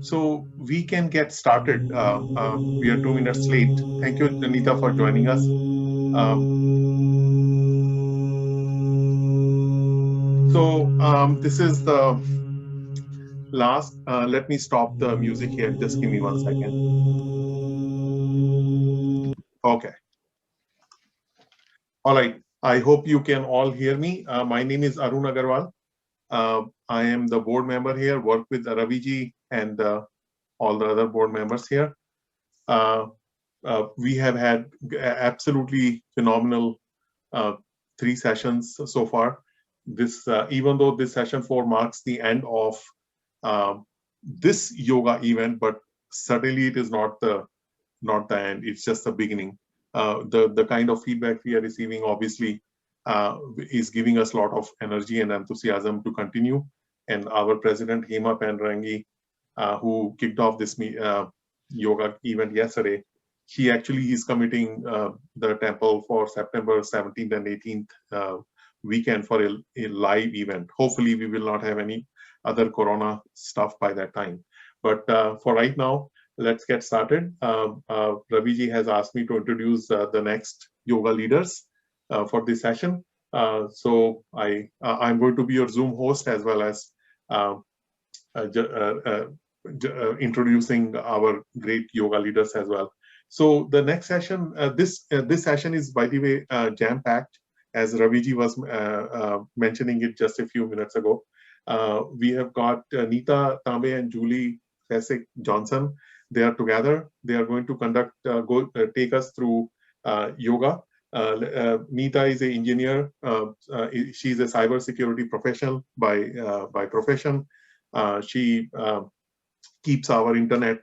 So we can get started. We are 2 minutes late. Thank you, Neeta, for joining us. This is the last. Let me stop the music here. Just give me 1 second. Okay. All right. I hope you can all hear me. My name is Arun Agarwal. I am the board member here, work with Raviji and all the other board members here. We have had absolutely phenomenal 3 sessions so far. This, even though this session 4 marks the end of this yoga event, but certainly it is not the end. It's just the beginning. The kind of feedback we are receiving obviously is giving us a lot of energy and enthusiasm to continue. And our president Hema Panrangi, who kicked off this yoga event yesterday, he actually is committing the temple for September 17th and 18th weekend for a live event. Hopefully we will not have any other corona stuff by that time. But for right now, let's get started. Raviji has asked me to introduce the next yoga leaders for this session. So I'm going to be your Zoom host as well as introducing our great yoga leaders as well. So the next session, this session is, by the way, jam-packed, as Raviji was mentioning it just a few minutes ago. We have got Neeta, Tambe, and Julie Fesic Johnson. They are together. They are going to take us through yoga. Neeta is an engineer. She's a cybersecurity professional by profession. She keeps our internet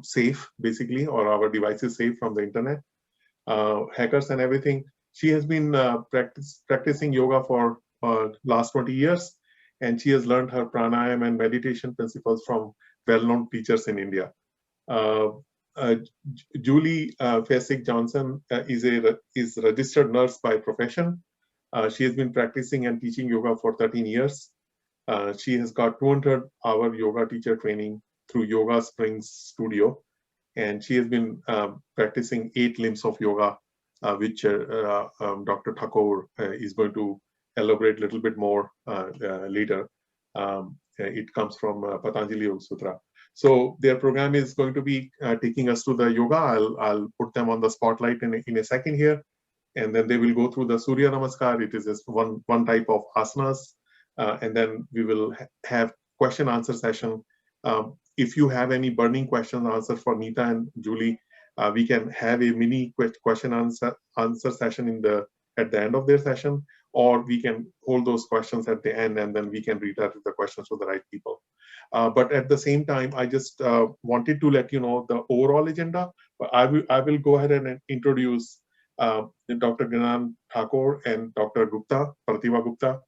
safe, basically, or our devices safe from the internet, hackers and everything. She has been practicing yoga for last 20 years, and she has learned her pranayama and meditation principles from well-known teachers in India. Julie Fesic Johnson is a registered nurse by profession. She has been practicing and teaching yoga for 13 years. She has got 200-hour yoga teacher training through Yoga Springs Studio, and she has been practicing 8 limbs of yoga, which Dr. Thakore is going to elaborate a little bit more later. It comes from Patanjali Yoga Sutra. So their program is going to be taking us to the yoga. I'll put them on the spotlight in a second here, and then they will go through the Surya Namaskar. It is just one type of asanas, and then we will have question answer session. If you have any burning question answer for Neeta and Julie, we can have a mini question answer session at the end of their session, or we can hold those questions at the end, and then we can redirect the questions to the right people. But at the same time, I just wanted to let you know the overall agenda. But I will go ahead and introduce Dr. Gnan Thakore and Dr. Gupta, Pratibha Gupta,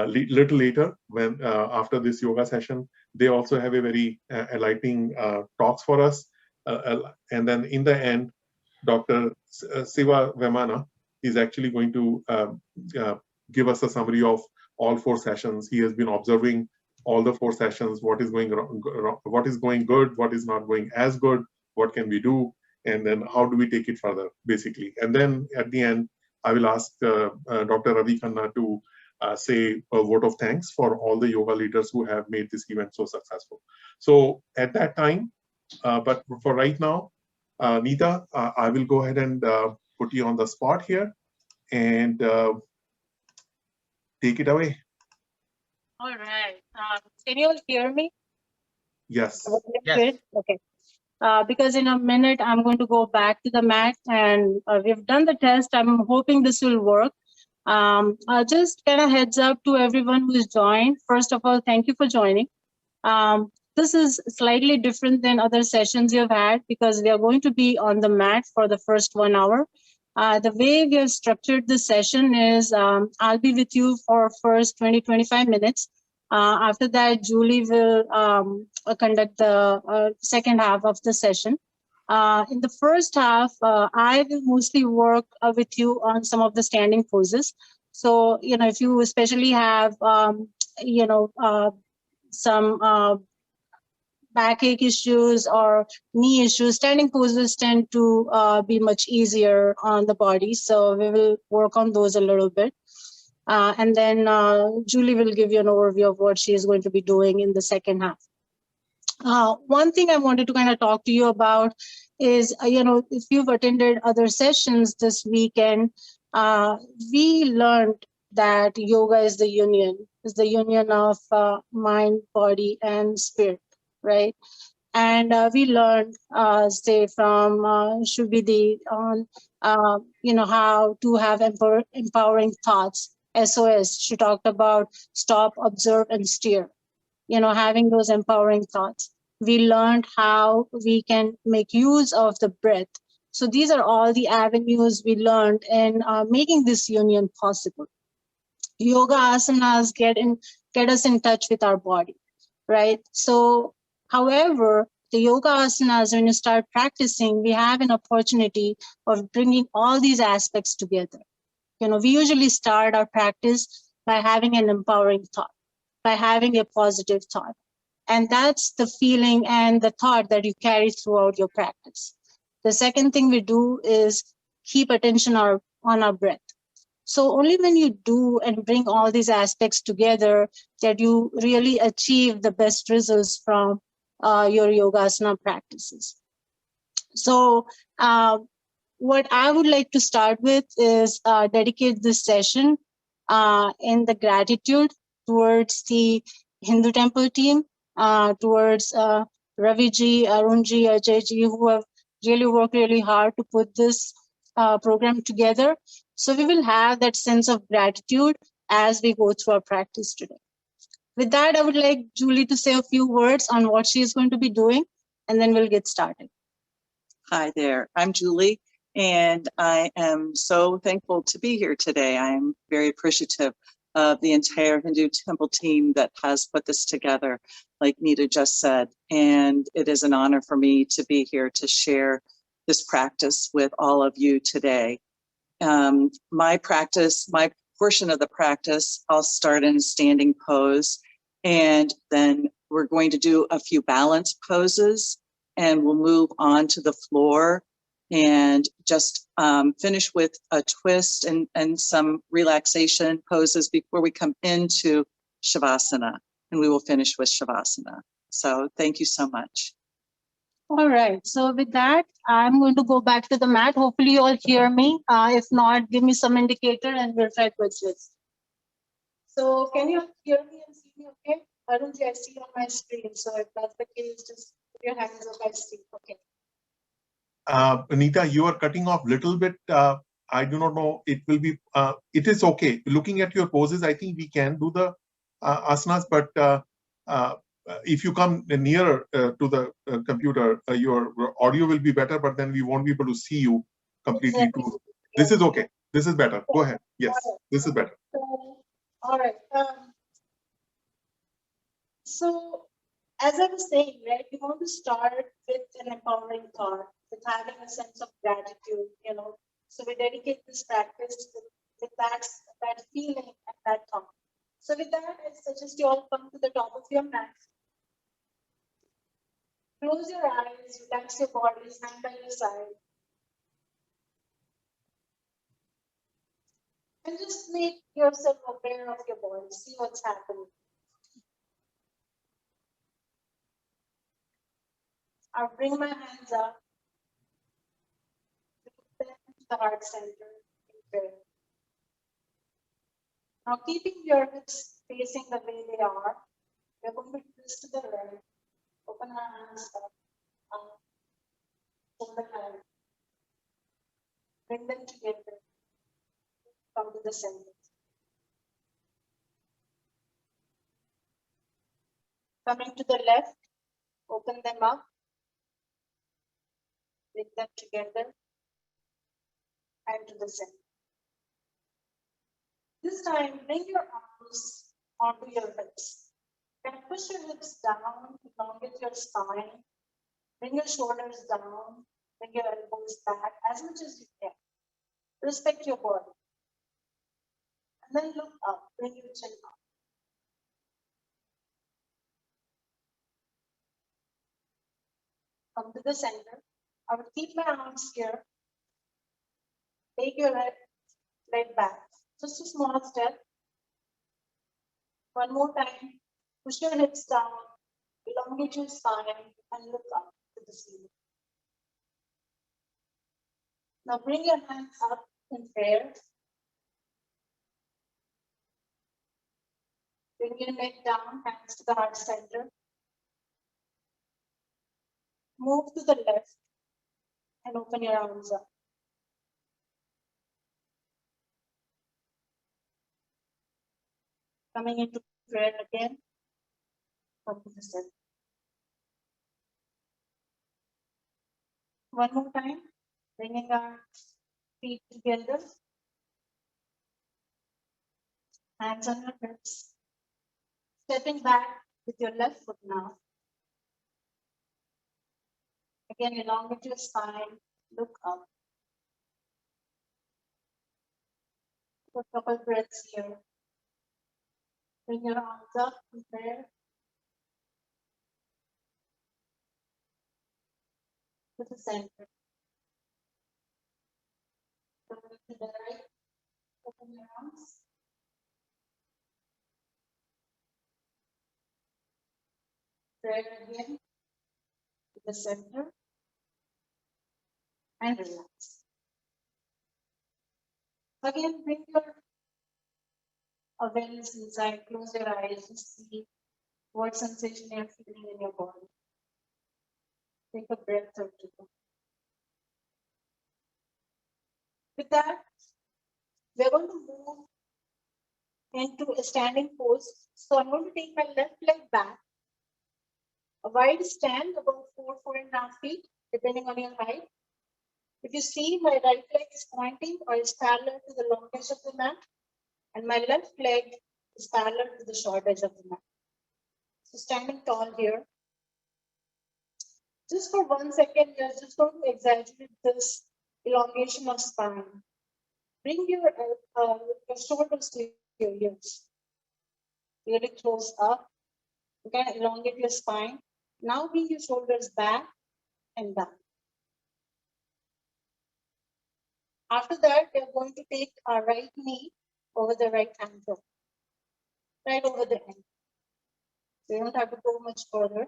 little later when after this yoga session. They also have a very enlightening talks for us. And then in the end, Dr. Siva Vemana is actually going to give us a summary of all 4 sessions. He has been observing all the 4 sessions, what is going wrong, what is going good, what is not going as good, what can we do, and then how do we take it further, basically. And then at the end, I will ask Dr. Ravi Khanna to say a vote of thanks for all the yoga leaders who have made this event so successful. So at that time, but for right now, Neeta, I will go ahead and put you on the spot here and take it away. All right. Can you all hear me? Yes. Yes. Okay. Because in a minute, I'm going to go back to the mat, and we've done the test. I'm hoping this will work. Just kind of heads up to everyone who's joined. First of all, thank you for joining. This is slightly different than other sessions you've had because we are going to be on the mat for the first 1 hour. The way we have structured this session is I'll be with you for first 20-25 minutes. After that, Julie will conduct the second half of the session. In the first half, I will mostly work with you on some of the standing poses. So, if you especially have, some backache issues or knee issues, standing poses tend to be much easier on the body. So we will work on those a little bit. And then Julie will give you an overview of what she is going to be doing in the second half. One thing I wanted to kind of talk to you about is, if you've attended other sessions this weekend, we learned that yoga is the union of mind, body, and spirit, right? And we learned, say, from Shubhidi on, how to have empowering thoughts. SOS, she talked about stop, observe, and steer. Having those empowering thoughts. We learned how we can make use of the breath. So these are all the avenues we learned in making this union possible. Yoga asanas get us in touch with our body, right? So, however, the yoga asanas, when you start practicing, we have an opportunity of bringing all these aspects together. We usually start our practice by having an empowering thought, by having a positive thought. And that's the feeling and the thought that you carry throughout your practice. The second thing we do is keep attention on our breath. So only when you do and bring all these aspects together that you really achieve the best results from your yogasana practices. So what I would like to start with is dedicate this session in the gratitude towards the Hindu temple team, towards Raviji, Arunji, Ajayji, who have really worked really hard to put this program together. So we will have that sense of gratitude as we go through our practice today. With that, I would like Julie to say a few words on what she is going to be doing, and then we'll get started. Hi there, I'm Julie, and I am so thankful to be here today. I'm very appreciative of the entire Hindu temple team that has put this together, like Neeta just said, and it is an honor for me to be here to share this practice with all of you today. My portion of the practice, I'll start in a standing pose, and then we're going to do a few balance poses, and we'll move on to the floor and just finish with a twist and some relaxation poses before we come into Shavasana, and we will finish with Shavasana. So thank you so much. All right, so with that, I'm going to go back to the mat. Hopefully you all hear me. If not, give me some indicator and we'll try to adjust. So can you hear me and see me okay? Arunji, I see on my screen. So if that's the case, just put your hands up, I see. Okay. Neeta, you are cutting off a little bit. I do not know. It will be. It is okay. Looking at your poses, I think we can do the asanas. But if you come nearer to the computer, your audio will be better. But then we won't be able to see you completely. Too. This is okay. This is better. Go ahead. Yes, this is better. All right. So, as I was saying, right, we want to start with an empowering thought, with having a sense of gratitude, So we dedicate this practice with that feeling and that thought. So with that, I suggest you all come to the top of your mat. Close your eyes, relax your body, stand by your side. And just make yourself aware of your body, see what's happening. I'll bring my hands up to the heart center. Now, keeping your hips facing the way they are, we're going to twist to the right, open our hands up, hold the hand, bring them together, come to the center. Coming to the left, open them up, bring them together, and to the center. This time, bring your arms onto your hips. Then push your hips down, elongate your spine, bring your shoulders down, bring your elbows back as much as you can. Respect your body. And then look up, bring your chin up. Come to the center. I will keep my arms here. Take your leg back. Just a small step. One more time. Push your hips down. Elongate your spine and look up to the ceiling. Now bring your hands up in prayer. Bring your neck down, hands to the heart center. Move to the left and open your arms up. Coming into prayer again. Come to the center. One more time. Bringing our feet together. Hands on your hips. Stepping back with your left foot now. Again, elongate your spine. Look up. For a couple breaths here. Bring your arms up in prayer. To the center. Coming to the right. Open your arms. Prayer again. To the center. And relax. Again, bring your awareness inside. Close your eyes and see what sensation you're feeling in your body. Take a breath or two. With that, we're going to move into a standing pose. So I'm going to take my left leg back. A wide stand, about 4.5 feet, depending on your height. If you see, my right leg is pointing or is parallel to the long edge of the mat, and my left leg is parallel to the short edge of the mat. So standing tall here. Just for 1 second, you're just going to exaggerate this elongation of spine. Bring your shoulders to your ears. Really close up. You can elongate your spine. Now bring your shoulders back and down. After that, we're going to take our right knee over the right ankle. Right over the end. So you don't have to go much further.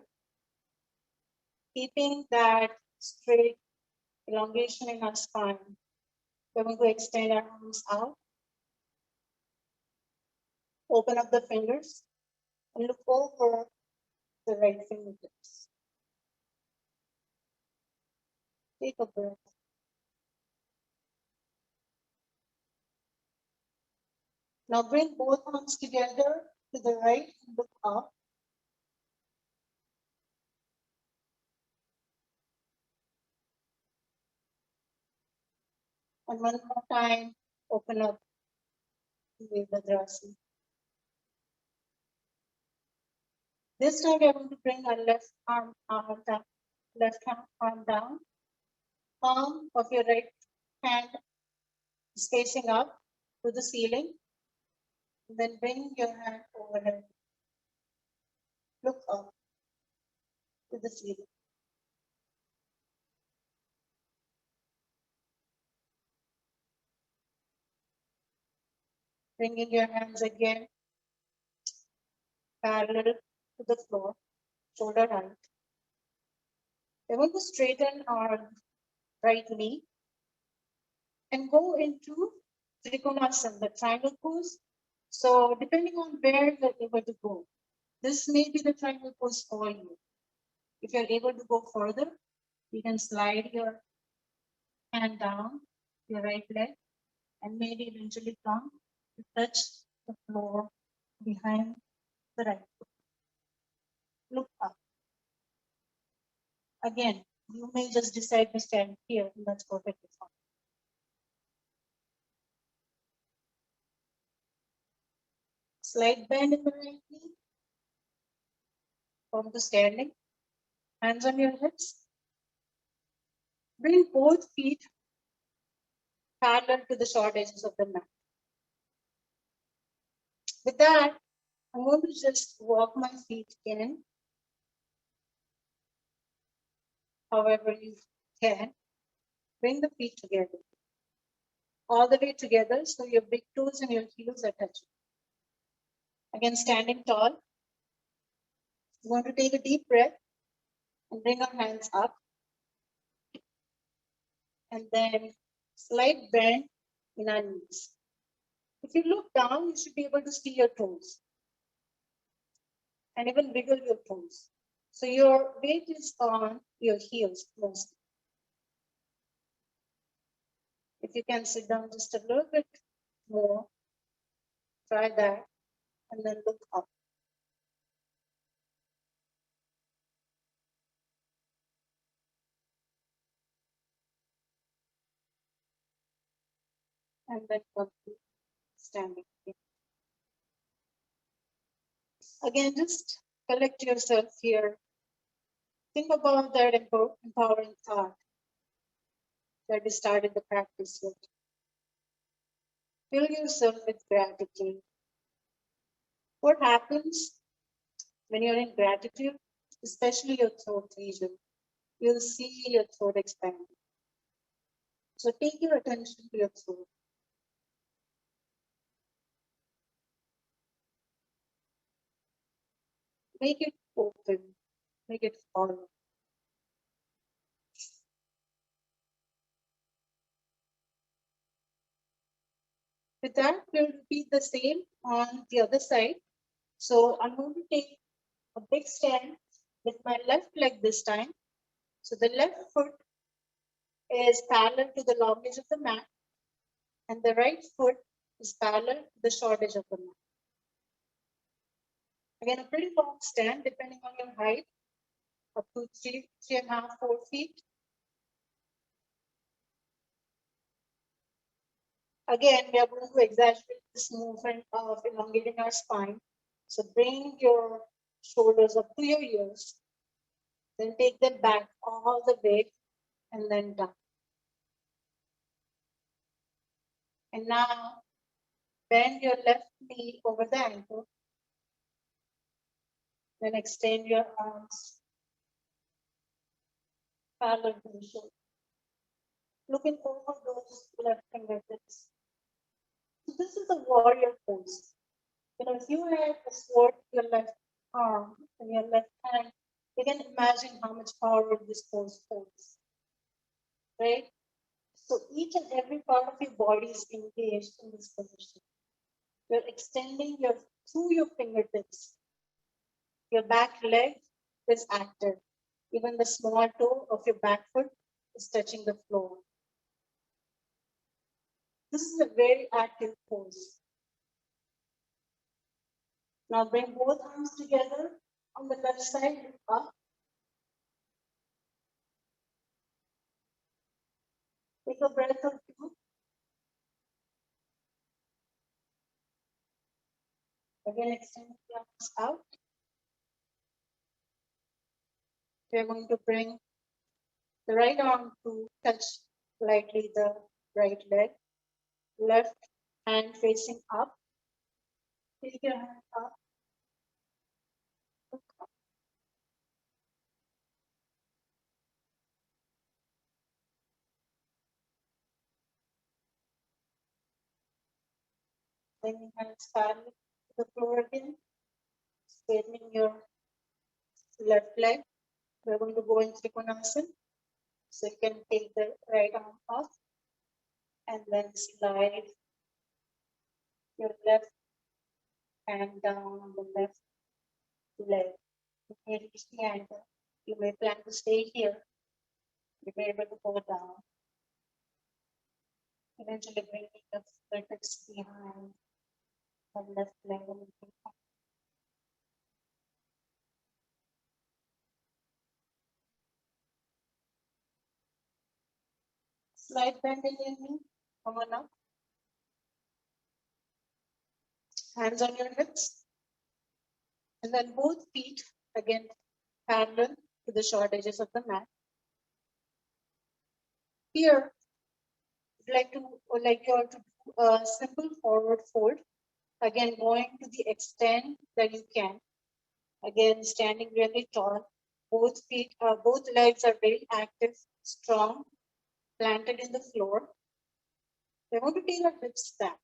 Keeping that straight elongation in our spine. We're going to extend our arms out. Open up the fingers and look over the right fingertips. Take a breath. Now bring both arms together to the right and look up. And one more time, open up to Virabhadrasana. This time we are going to bring our left arm down, left arm down. Palm of your right hand is facing up to the ceiling. Then bring your hand overhead. Look up to the ceiling. Bringing your hands again parallel to the floor, shoulder height. We're going to straighten our right knee and go into Trikonasana, the triangle pose. So depending on where you're able to go, this may be the triangle pose for you. If you're able to go further, you can slide your hand down your right leg and maybe eventually come to touch the floor behind the right foot. Look up. Again, you may just decide to stand here, and that's perfectly fine. Slight bend in the right knee. Come to standing. Hands on your hips. Bring both feet parallel to the short edges of the mat. With that, I'm going to just walk my feet in. however you can. Bring the feet together, all the way together, so your big toes and your heels are touching. Again, standing tall. You want to take a deep breath and bring our hands up. And then slight bend in our knees. If you look down, you should be able to see your toes and even wiggle your toes. So your weight is on your heels mostly. If you can sit down just a little bit more, try that, and then look up. And then come to standing. Again, just collect yourself here. Think about that empowering thought that we started the practice with. Fill yourself with gratitude. What happens when you're in gratitude, especially your throat region? You'll see your throat expand. So take your attention to your throat. Make it open, make it follow. With that, we'll repeat the same on the other side. So I'm going to take a big stand with my left leg this time. So the left foot is parallel to the long edge of the mat, and the right foot is parallel to the short edge of the mat. Again, a pretty long stand depending on your height, up to 3.5, 4 feet. Again, we are going to exaggerate this movement of elongating our spine. So bring your shoulders up to your ears, then take them back all the way and then down. And now bend your left knee over the ankle, then extend your arms parallel to the shoulder. Looking over those left fingertips. So this is a warrior pose. You know, if you had a sword in your left arm and your left hand, you can imagine how much power this pose holds, right? So each and every part of your body is engaged in this position. You're extending through your fingertips. Your back leg is active. Even the small toe of your back foot is touching the floor. This is a very active pose. Now bring both arms together on the left side, up. Take a breath or two. Again, extend the arms out. We are going to bring the right arm to touch lightly the right leg. Left hand facing up. Take your hand up. Look up. Bring hands parallel to the floor again. Straightening your left leg. We're going to go in Trikonasana. So you can take the right arm up and then slide your left hand down on the left leg. You may reach the ankle. You may plan to stay here. You may be able to go down. Eventually bringing the fingertips behind the left leg. Slight bend in your knee. Come on up. Hands on your hips. And then both feet again parallel to the short edges of the mat. Here, I'd like you all to do a simple forward fold. Again, going to the extent that you can. Again, standing really tall. Both feet, both legs are very active, strong, planted in the floor. We're going to take our hips back.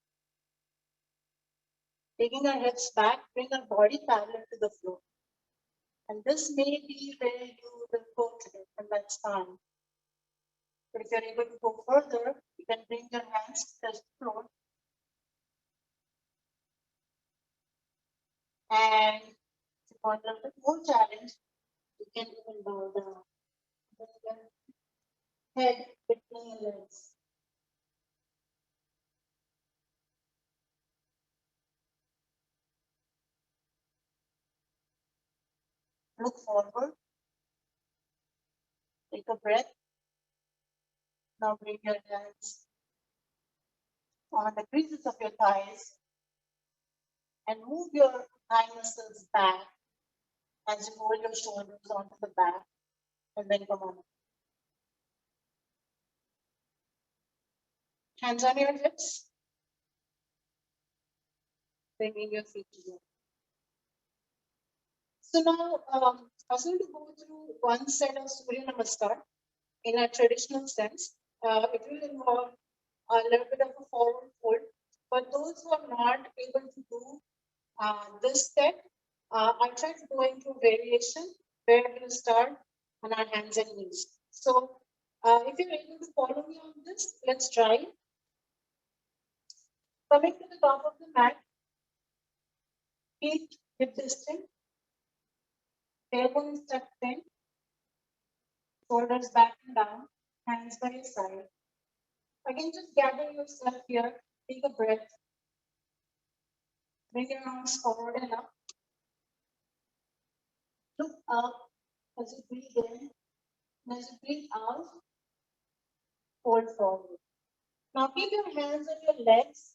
Taking our hips back, bring our body parallel to the floor. And this may be where you will go today, and that's fine. But if you're able to go further, you can bring your hands to the floor. And if you want a little bit more challenge, you can even bow down. Bring your head between your legs. Look forward. Take a breath. Now bring your hands on the creases of your thighs and move your thigh muscles back as you hold your shoulders onto the back and then come on. Hands on your hips. Bringing your feet together. So now, I was going to go through one set of Surya Namaskar in a traditional sense. It will involve a little bit of a forward fold. But those who are not able to do this set, I try to go into variation where we'll start on our hands and knees. So if you're able to follow me on this, let's try. Coming to the top of the mat, feet hip distance, tailbone tucked in, shoulders back and down, hands by your side. Again, just gather yourself here, take a breath, bring your arms forward and up. Look up as you breathe in, and as you breathe out, fold forward. Now keep your hands on your legs.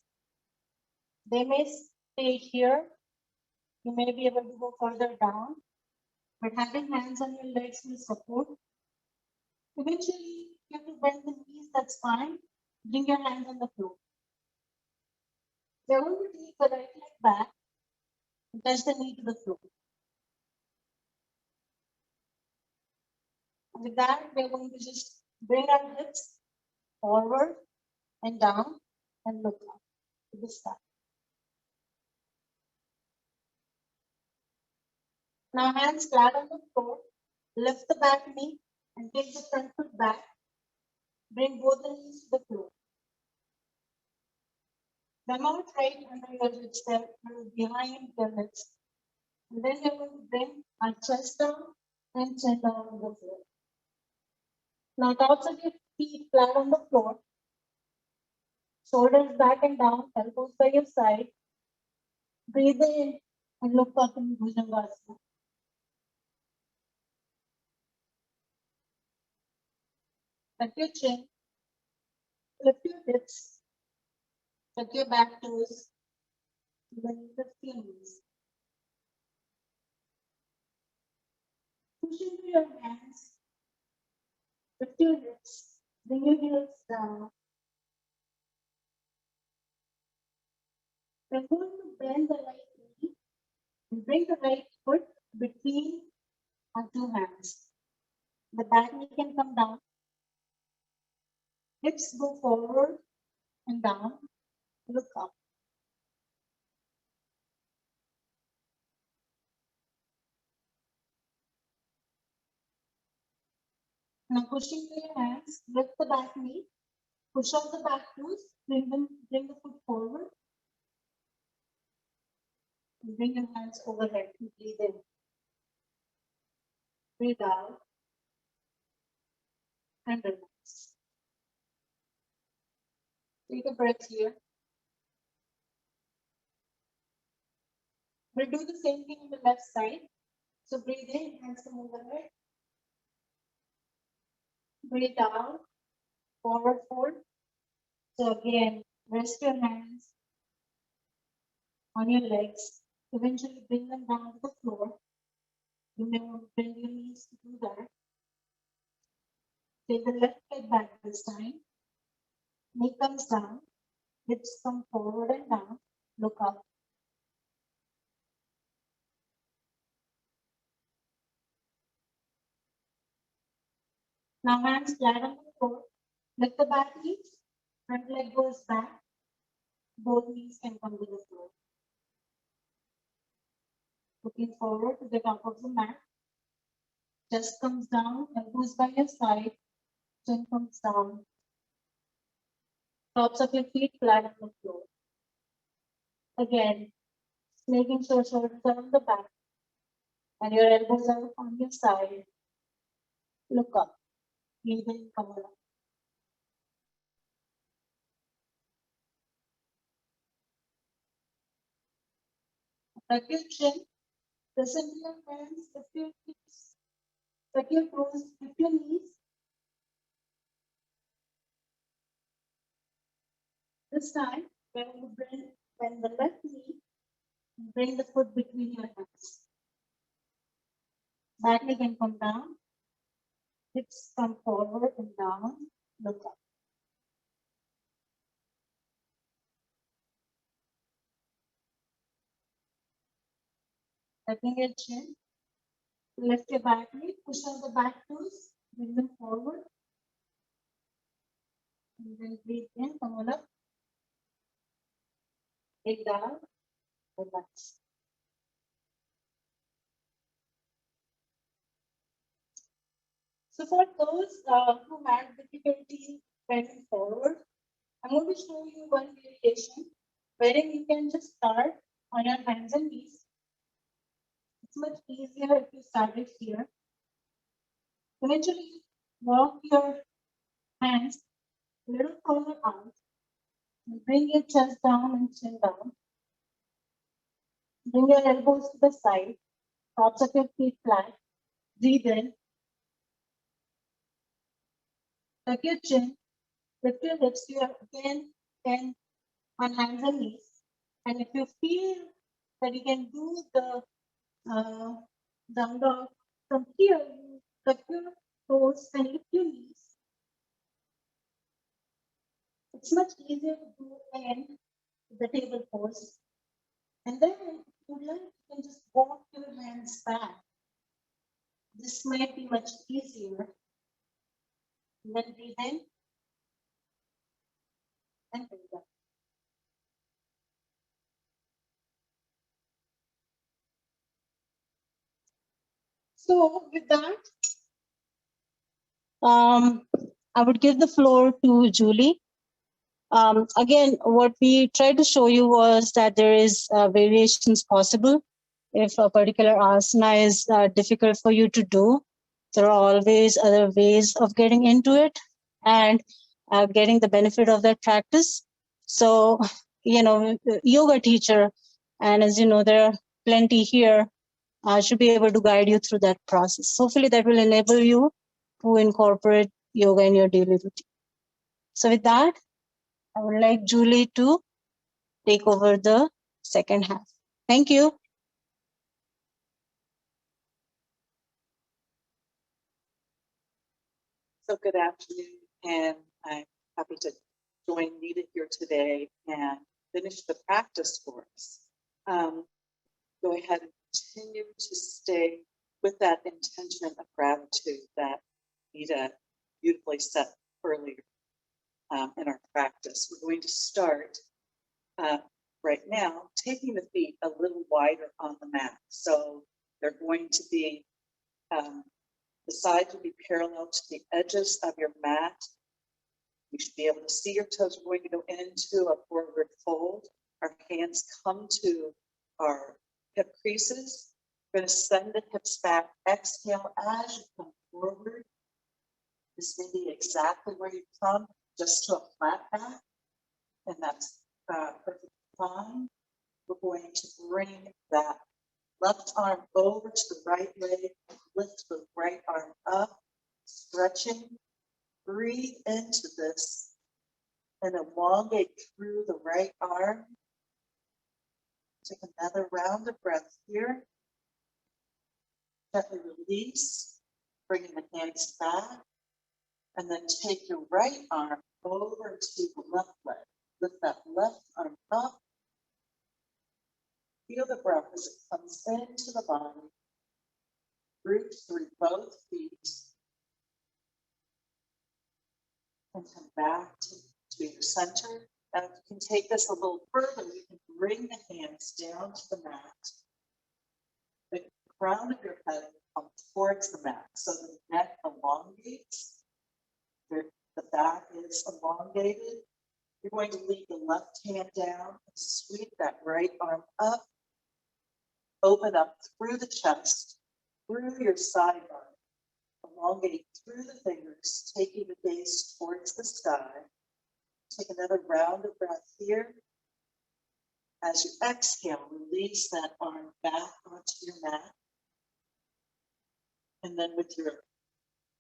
They may stay here. You may be able to go further down, but having hands on your legs will support. Eventually, you have to bend the knees, that's fine. Bring your hands on the floor. We're going to take the right leg back and touch the knee to the floor. And with that, we're going to just bring our hips forward and down and look up to the sky. Now hands flat on the floor, lift the back knee and take the front foot back. Bring both the knees to the floor. Come out right under your hips there, behind your hips. And then you're going to bring our chest down and chin down on the floor. Now tops of your feet flat on the floor. Shoulders back and down, elbows by your side. Breathe in and look up in Bhujangasana. Tuck your chin, lift your hips, tuck your back toes, then lift your knees. Push into your hands, lift your hips, bring your heels down. We're going to bend the right knee and bring the right foot between our two hands. The back knee can come down. Hips go forward and down. Look up. Now push into your hands, lift the back knee, push out the back toes, bring the foot forward. And bring your hands overhead and breathe in. Breathe out. And relax. Take a breath here. We'll do the same thing on the left side. So breathe in, hands come overhead. Breathe out, forward fold. So again, rest your hands on your legs. Eventually bring them down to the floor. You may want to bend your knees to do that. Take the left leg back this time. Knee comes down. Hips come forward and down. Look up. Now hands flat on the floor. Lift the back knees. Front leg goes back. Both knees can come to the floor. Looking forward to the top of the mat. Chest comes down, elbows by your side. Chin comes down. Tops of your feet flat on the floor. Again, making sure shoulders are on the back and your elbows are on your side. Look up. Breathe in, come up. Tuck your chin. Listen to your hands. Lift your knees. Tuck your toes. Lift your knees. This time, when the left knee, bring the foot between your hands. Back leg can come down. Hips come forward and down. Look up. Tucking your chin. Lift your back leg. Push out the back toes. Bring them forward. And then breathe in. Come on up. Take down. Relax. So for those who had difficulty bending forward, I'm going to show you one variation wherein you can just start on your hands and knees. It's much easier if you start it here. Eventually, walk your hands a little further out. And bring your chest down and chin down. Bring your elbows to the side. Tops of your feet flat. Breathe in. Tuck your chin. Lift your hips. You are again on hands and knees. And if you feel that you can do the down dog from here, you tuck your toes and lift your knees. It's much easier to do in the table pose. And then if you like, you can just walk your hands back. This might be much easier. And then breathe in and breathe out. So with that, I would give the floor to Julie. Again, what we tried to show you was that there is variations possible. If a particular asana is difficult for you to do, there are always other ways of getting into it and getting the benefit of that practice. So, yoga teacher, and as you know, there are plenty here, should be able to guide you through that process. Hopefully that will enable you to incorporate yoga in your daily routine. So with that, I would like Julie to take over the second half. Thank you. So good afternoon, and I'm happy to join Neeta here today and finish the practice for us. Go ahead and continue to stay with that intention of gratitude that Neeta beautifully set earlier in our practice. We're going to start right now, taking the feet a little wider on the mat. So they're going to be, the sides will be parallel to the edges of your mat. You should be able to see your toes. We're going to go into a forward fold. Our hands come to our hip creases. We're going to send the hips back. Exhale as you come forward. This may be exactly where you come, just to a flat back, and that's perfectly fine. We're going to bring that left arm over to the right leg, lift the right arm up, stretching. Breathe into this and elongate through the right arm. Take another round of breath here. Gently release, bringing the hands back, and then take your right arm over to the left leg. Lift that left arm up. Feel the breath as it comes into the body. Root through both feet. and come back to your center. Now, if you can take this a little further, you can bring the hands down to the mat. The crown of your head will come towards the mat, so the neck elongates. The back is elongated. You're going to lead the left hand down and sweep that right arm up. Open up through the chest, through your side arm, elongate through the fingers, taking the gaze towards the sky. Take another round of breath here. As you exhale, release that arm back onto your mat. And then with your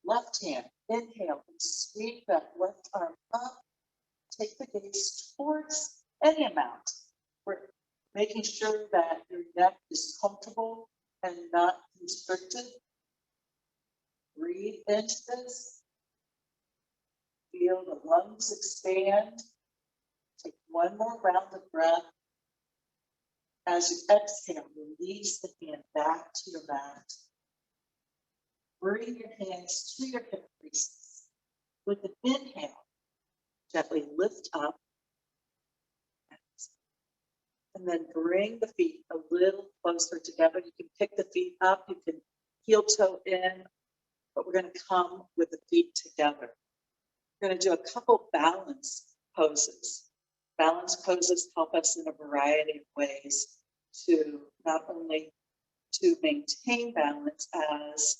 left hand, inhale and sweep that left arm up. Take the gaze towards any amount. We're making sure that your neck is comfortable and not constricted. Breathe into this. Feel the lungs expand. Take one more round of breath. As you exhale, release the hand back to your mat. Bring your hands to your hip creases. With an inhale, gently lift up. And then bring the feet a little closer together. You can pick the feet up, you can heel toe in, but we're going to come with the feet together. We're going to do a couple balance poses. Balance poses help us in a variety of ways to not only to maintain balance as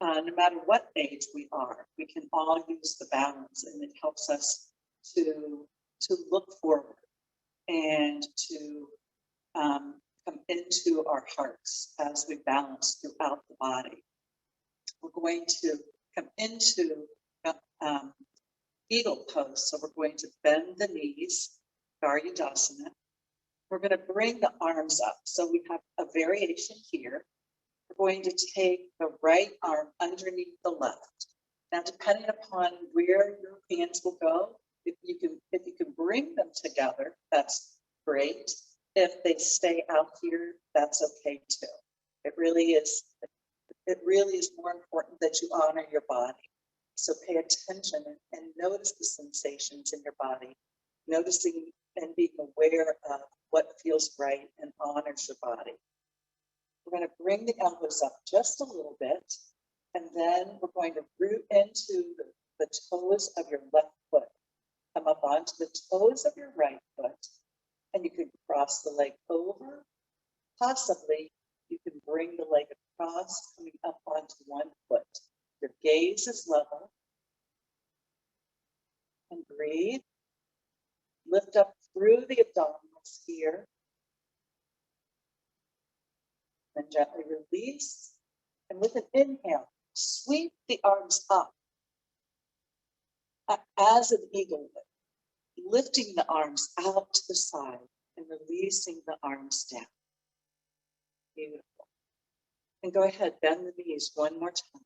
no matter what age we are, we can all use the balance, and it helps us to look forward and to come into our hearts as we balance throughout the body. We're going to come into eagle pose. So we're going to bend the knees, Garudasana. We're going to bring the arms up. So we have a variation here. We're going to take the right arm underneath the left. Now, depending upon where your hands will go, if you can bring them together, that's great. If they stay out here, that's okay too. It really is more important that you honor your body. So pay attention and notice the sensations in your body, noticing and being aware of what feels right and honors your body. We're going to bring the elbows up just a little bit, and then we're going to root into the toes of your left foot. Come up onto the toes of your right foot, and you can cross the leg over. Possibly, you can bring the leg across, coming up onto one foot. Your gaze is level. And breathe. Lift up through the abdominals here. Then gently release. And with an inhale, sweep the arms up as an eagle would, lifting the arms out to the side and releasing the arms down. Beautiful. And go ahead, bend the knees one more time.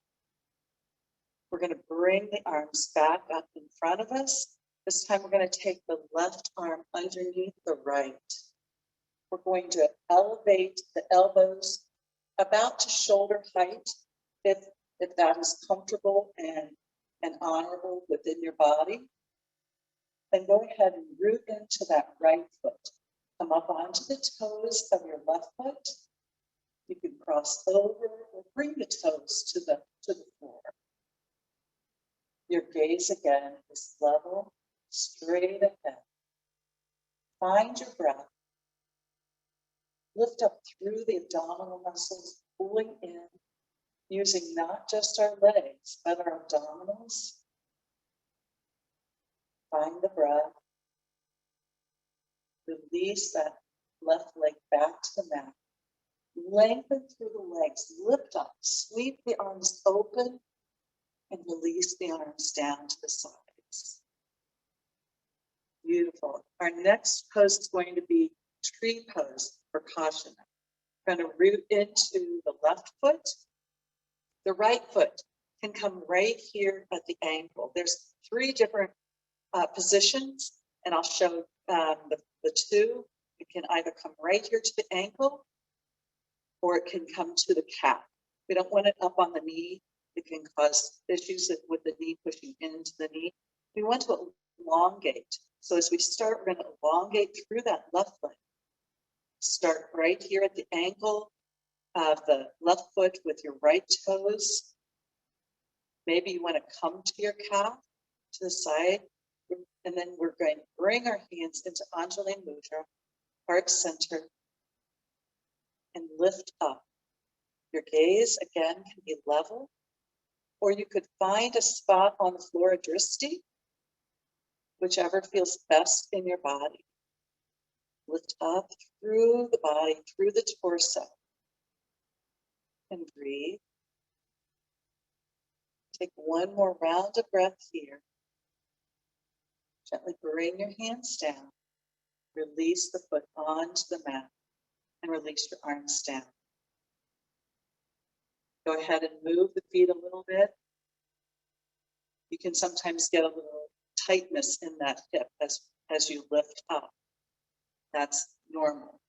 We're going to bring the arms back up in front of us. This time we're going to take the left arm underneath the right. We're going to elevate the elbows about to shoulder height, if that is comfortable and honorable within your body. Then go ahead and root into that right foot. Come up onto the toes of your left foot. You can cross over or bring the toes to the floor. Your gaze again is level, straight ahead. Find your breath. Lift up through the abdominal muscles, pulling in, using not just our legs, but our abdominals. Find the breath. Release that left leg back to the mat. Lengthen through the legs, lift up, sweep the arms open, and release the arms down to the sides. Beautiful. Our next pose is going to be tree pose for Kasana. We're going to root into the left foot. The right foot can come right here at the ankle. There's 3 different positions, and I'll show the 2. It can either come right here to the ankle, or it can come to the calf. We don't want it up on the knee. It can cause issues with the knee pushing into the knee. We want to elongate. So as we start, we're going to elongate through that left leg. Start right here at the ankle of the left foot with your right toes. Maybe you want to come to your calf to the side. And then we're going to bring our hands into Anjali Mudra, heart center, and lift up. Your gaze, again, can be level, or you could find a spot on the floor, a drishti, whichever feels best in your body. Lift up through the body, through the torso, and breathe. Take one more round of breath here. Gently bring your hands down. Release the foot onto the mat and release your arms down. Go ahead and move the feet a little bit. You can sometimes get a little tightness in that hip as you lift up. That's normal.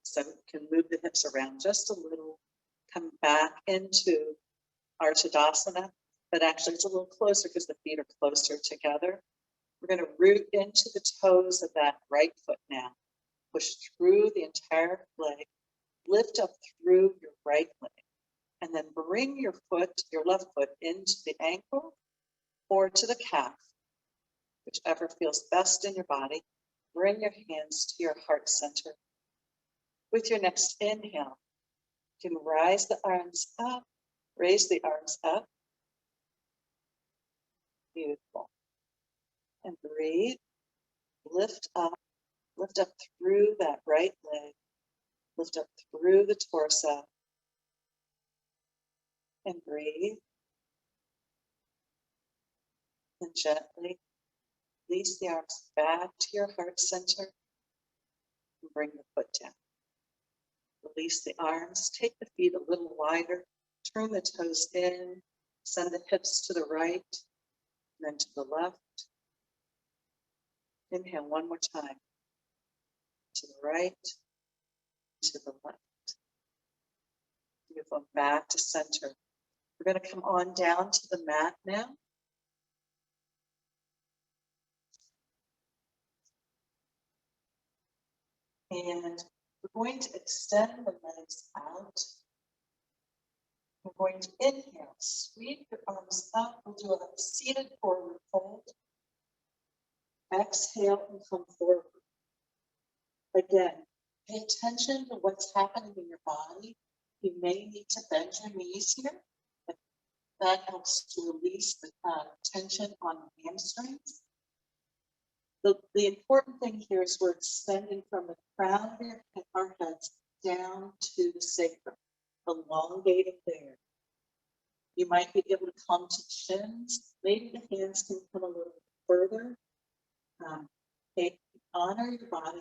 So you can move the hips around just a little, come back into our Tadasana, but actually it's a little closer because the feet are closer together. We're going to root into the toes of that right foot now. Push through the entire leg, lift up through your right leg, and then bring your foot, your left foot, into the ankle or to the calf, whichever feels best in your body. Bring your hands to your heart center. With your next inhale, you can rise the arms up, raise the arms up. Beautiful. And breathe, lift up through that right leg, lift up through the torso, and breathe. And gently release the arms back to your heart center and bring the foot down. Release the arms, take the feet a little wider, turn the toes in, send the hips to the right, and then to the left. Inhale one more time. To the right, to the left. Beautiful. Back to center. We're going to come on down to the mat now. And we're going to extend the legs out. We're going to inhale, sweep your arms up. We'll do a seated forward fold. Exhale and come forward. Again, pay attention to what's happening in your body. You may need to bend your knees here. But that helps to release the tension on the hamstrings. The important thing here is we're extending from the crown of our heads down to the sacrum, elongating there. You might be able to come to shins. Maybe the hands can come a little further. Honor your body,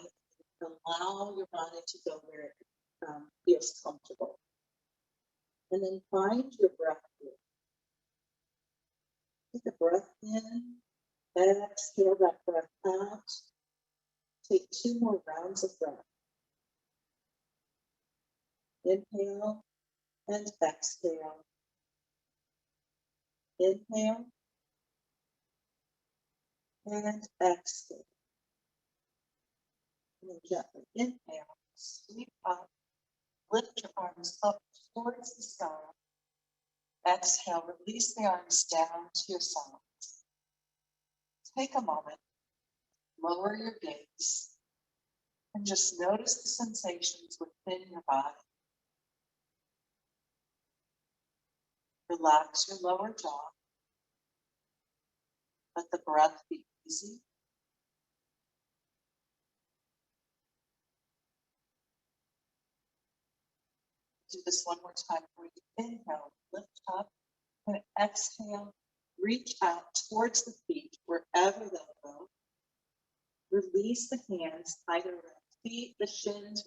allow your body to go where it feels comfortable. And then find your breath here. Take a breath in, exhale that breath out. Take 2 more rounds of breath. Inhale and exhale. Inhale and exhale. And then gently inhale, sweep up, lift your arms up towards the sky. Exhale, release the arms down to your sides. Take a moment, lower your gaze, and just notice the sensations within your body. Relax your lower jaw. Let the breath be easy. Do this one more time for you. Inhale, lift up, and exhale, reach out towards the feet, wherever they'll go. Release the hands, either the feet, the shins,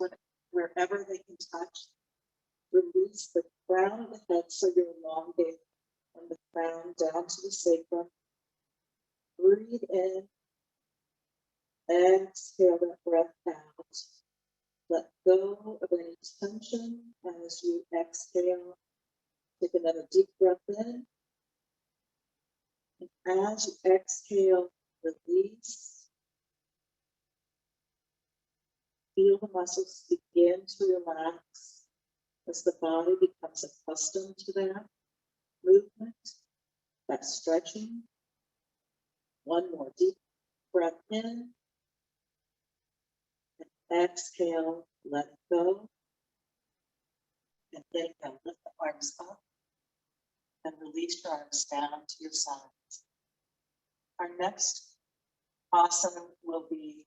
wherever they can touch. Release the crown of the head so you're elongated, and the crown down to the sacrum. Breathe in, exhale that breath out. Let go of any tension as you exhale. Take another deep breath in. And as you exhale, release. Feel the muscles begin to relax as the body becomes accustomed to that movement, that stretching. One more deep breath in. And exhale, let go. And inhale, lift the arms up. And release your arms down to your sides. Our next asana will be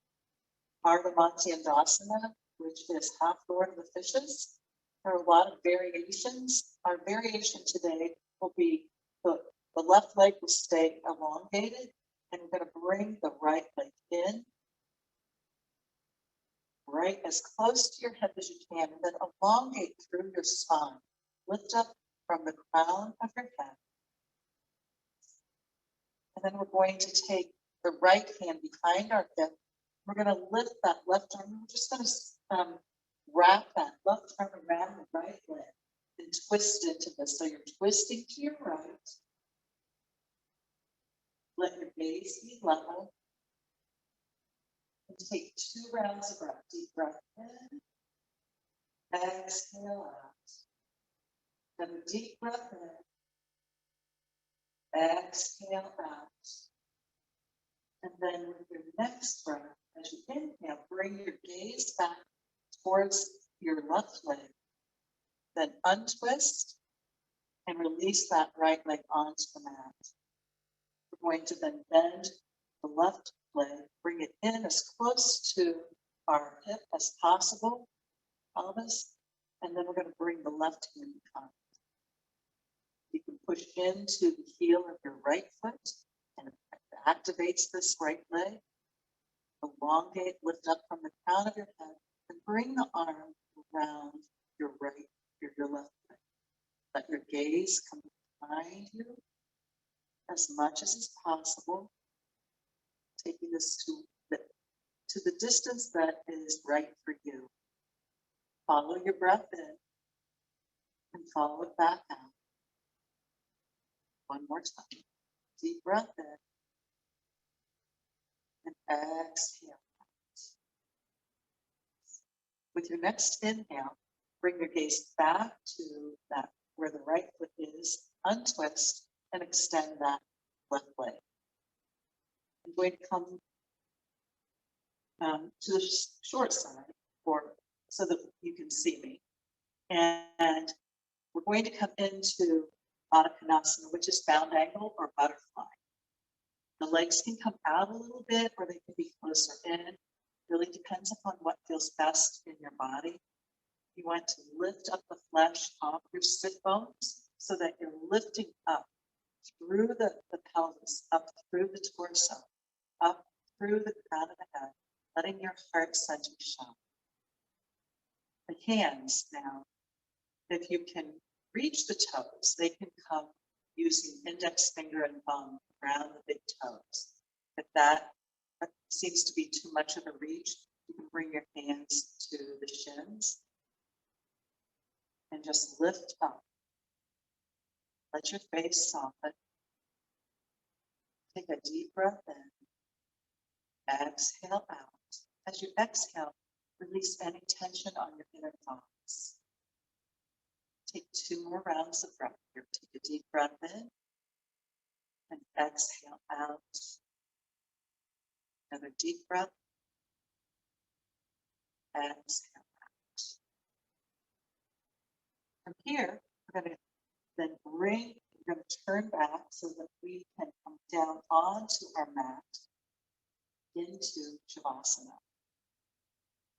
Ardhamatsyandasana, which is half Lord of the Fishes. There are a lot of variations. Our variation today will be the left leg will stay elongated, and we're going to bring the right leg in, right as close to your hip as you can, and then elongate through your spine. Lift up from the crown of your head. And then we're going to take the right hand behind our hip. We're going to lift that left arm. We're just going to wrap that left arm around the right leg and twist into this. So you're twisting to your right. Let your gaze be level. And take 2 rounds of breath. Deep breath in. Exhale out. Have a deep breath in. Exhale out. And then with your next breath, as you inhale, bring your gaze back towards your left leg. Then untwist and release that right leg onto the mat. We're going to then bend the left leg, bring it in as close to our hip as possible, pelvis, and then we're going to bring the left hand behind. You can push into the heel of your right foot and it activates this right leg. Elongate, lift up from the crown of your head, and bring the arm around your left leg. Let your gaze come behind you as much as is possible, taking this to the distance that is right for you. Follow your breath in and follow it back out. One more time. Deep breath in and exhale out. With your next inhale, bring your gaze back to that where the right foot is, untwist and extend that left leg. I'm going to come to the short side so that you can see me. And we're going to come into Adho Konasana, which is bound angle or butterfly. The legs can come out a little bit or they can be closer in. Really depends upon what feels best in your body. You want to lift up the flesh off your sit bones so that you're lifting up through the pelvis, up through the torso, up through the crown of the head, letting your heart center shine. The hands now, if you can reach the toes, they can come using index finger and thumb around the big toes. If that seems to be too much of a reach, you can bring your hands to the shins and just lift up. Let your face soften. Take a deep breath in. Exhale out. As you exhale, release any tension on your inner thoughts. Take 2 more rounds of breath here. Take a deep breath in and exhale out. Another deep breath. Exhale out. From here, we're going to then we're going to turn back so that we can come down onto our mat into Shavasana.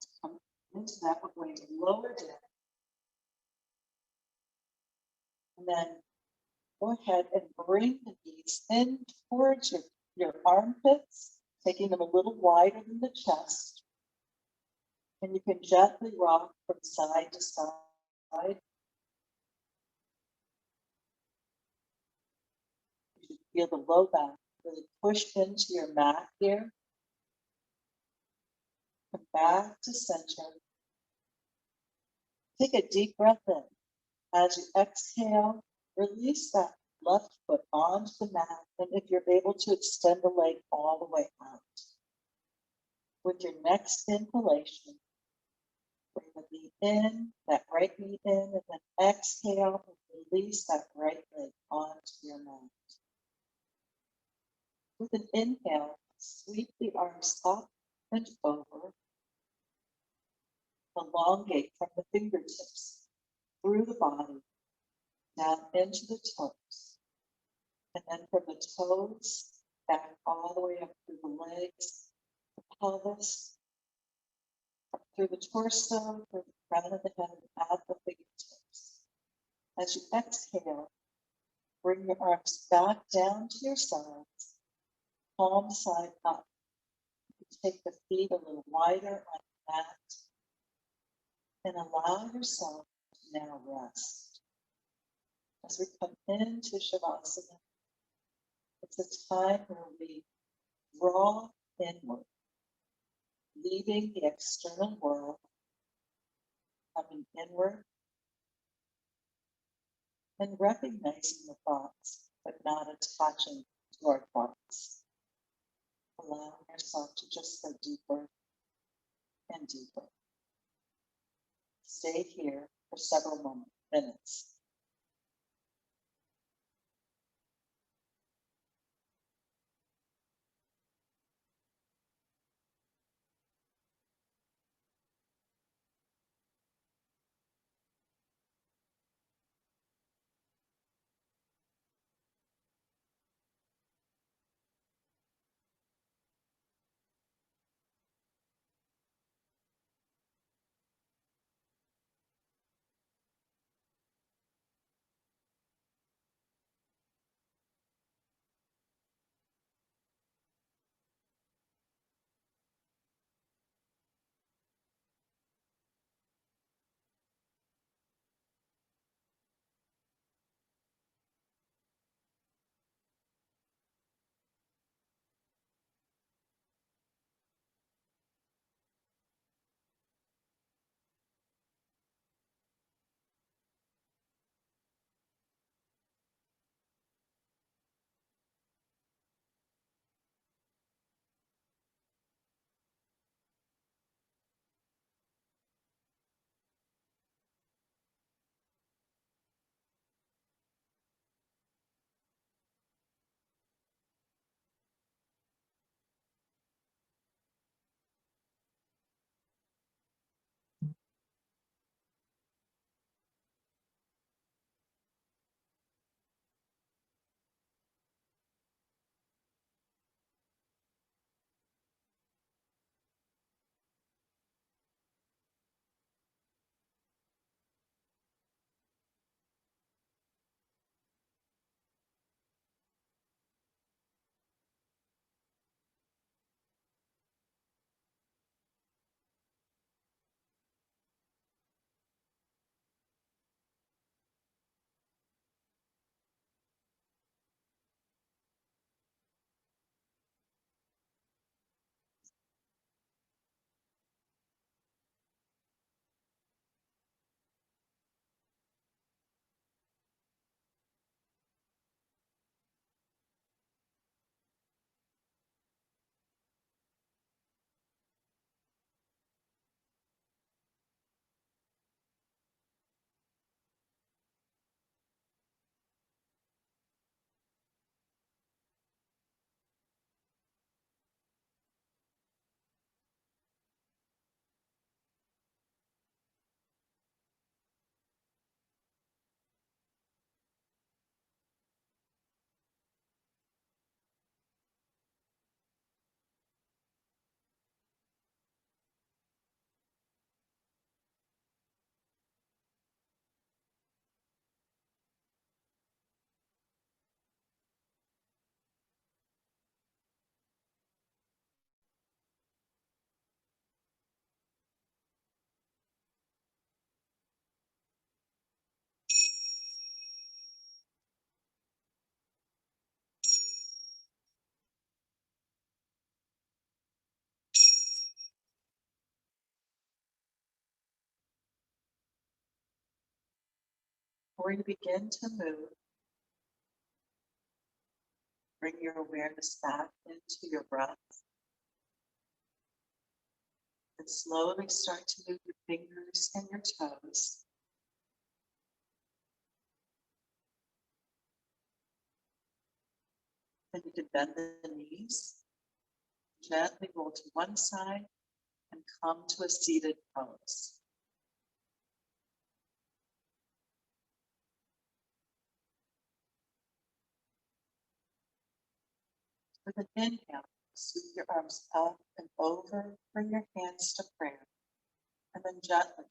To come into that, we're going to lower down. And then go ahead and bring the knees in towards your armpits, taking them a little wider than the chest. And you can gently rock from side to side. You should feel the low back really push into your mat here. Come back to center. Take a deep breath in. As you exhale, release that left foot onto the mat, and if you're able to extend the leg all the way out. With your next inhalation, bring the knee in, that right knee in, and then exhale and release that right leg onto your mat. With an inhale, sweep the arms up and over. Elongate from the fingertips through the body, down into the toes. And then from the toes, back all the way up through the legs, the pelvis, up through the torso, through the crown of the head, and out the fingertips. As you exhale, bring your arms back down to your sides, palm side up. You take the feet a little wider on the mat and allow yourself to now rest. As we come into Shavasana, it's a time where we draw inward, leaving the external world, coming inward, and recognizing the thoughts, but not attaching to our thoughts. Allowing yourself to just go deeper and deeper. Stay here for several minutes. Before you begin to move, Bring your awareness back into your breath. And slowly start to move your fingers and your toes. Then you can bend the knees, gently roll to one side, and come to a seated pose. With an inhale, sweep your arms up and over, bring your hands to prayer, and then gently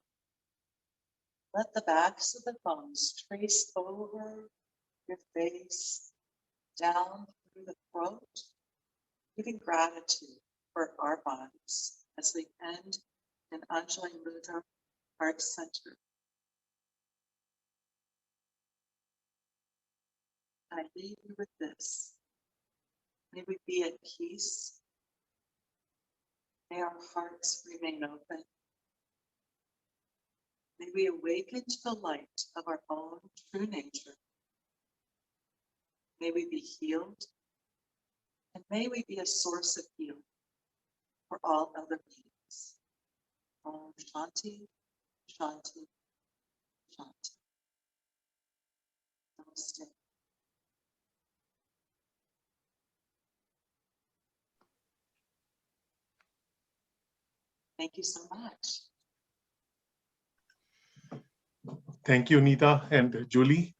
let the backs of the thumbs trace over your face, down through the throat, giving gratitude for our bodies as we end in Anjali Mudra, heart center. I leave you with this. May we be at peace. May our hearts remain open. May we awaken to the light of our own true nature. May we be healed, and may we be a source of healing for all other beings. Om Shanti, Shanti, Shanti. Namaste. Thank you so much. Thank you, Neeta and Julie.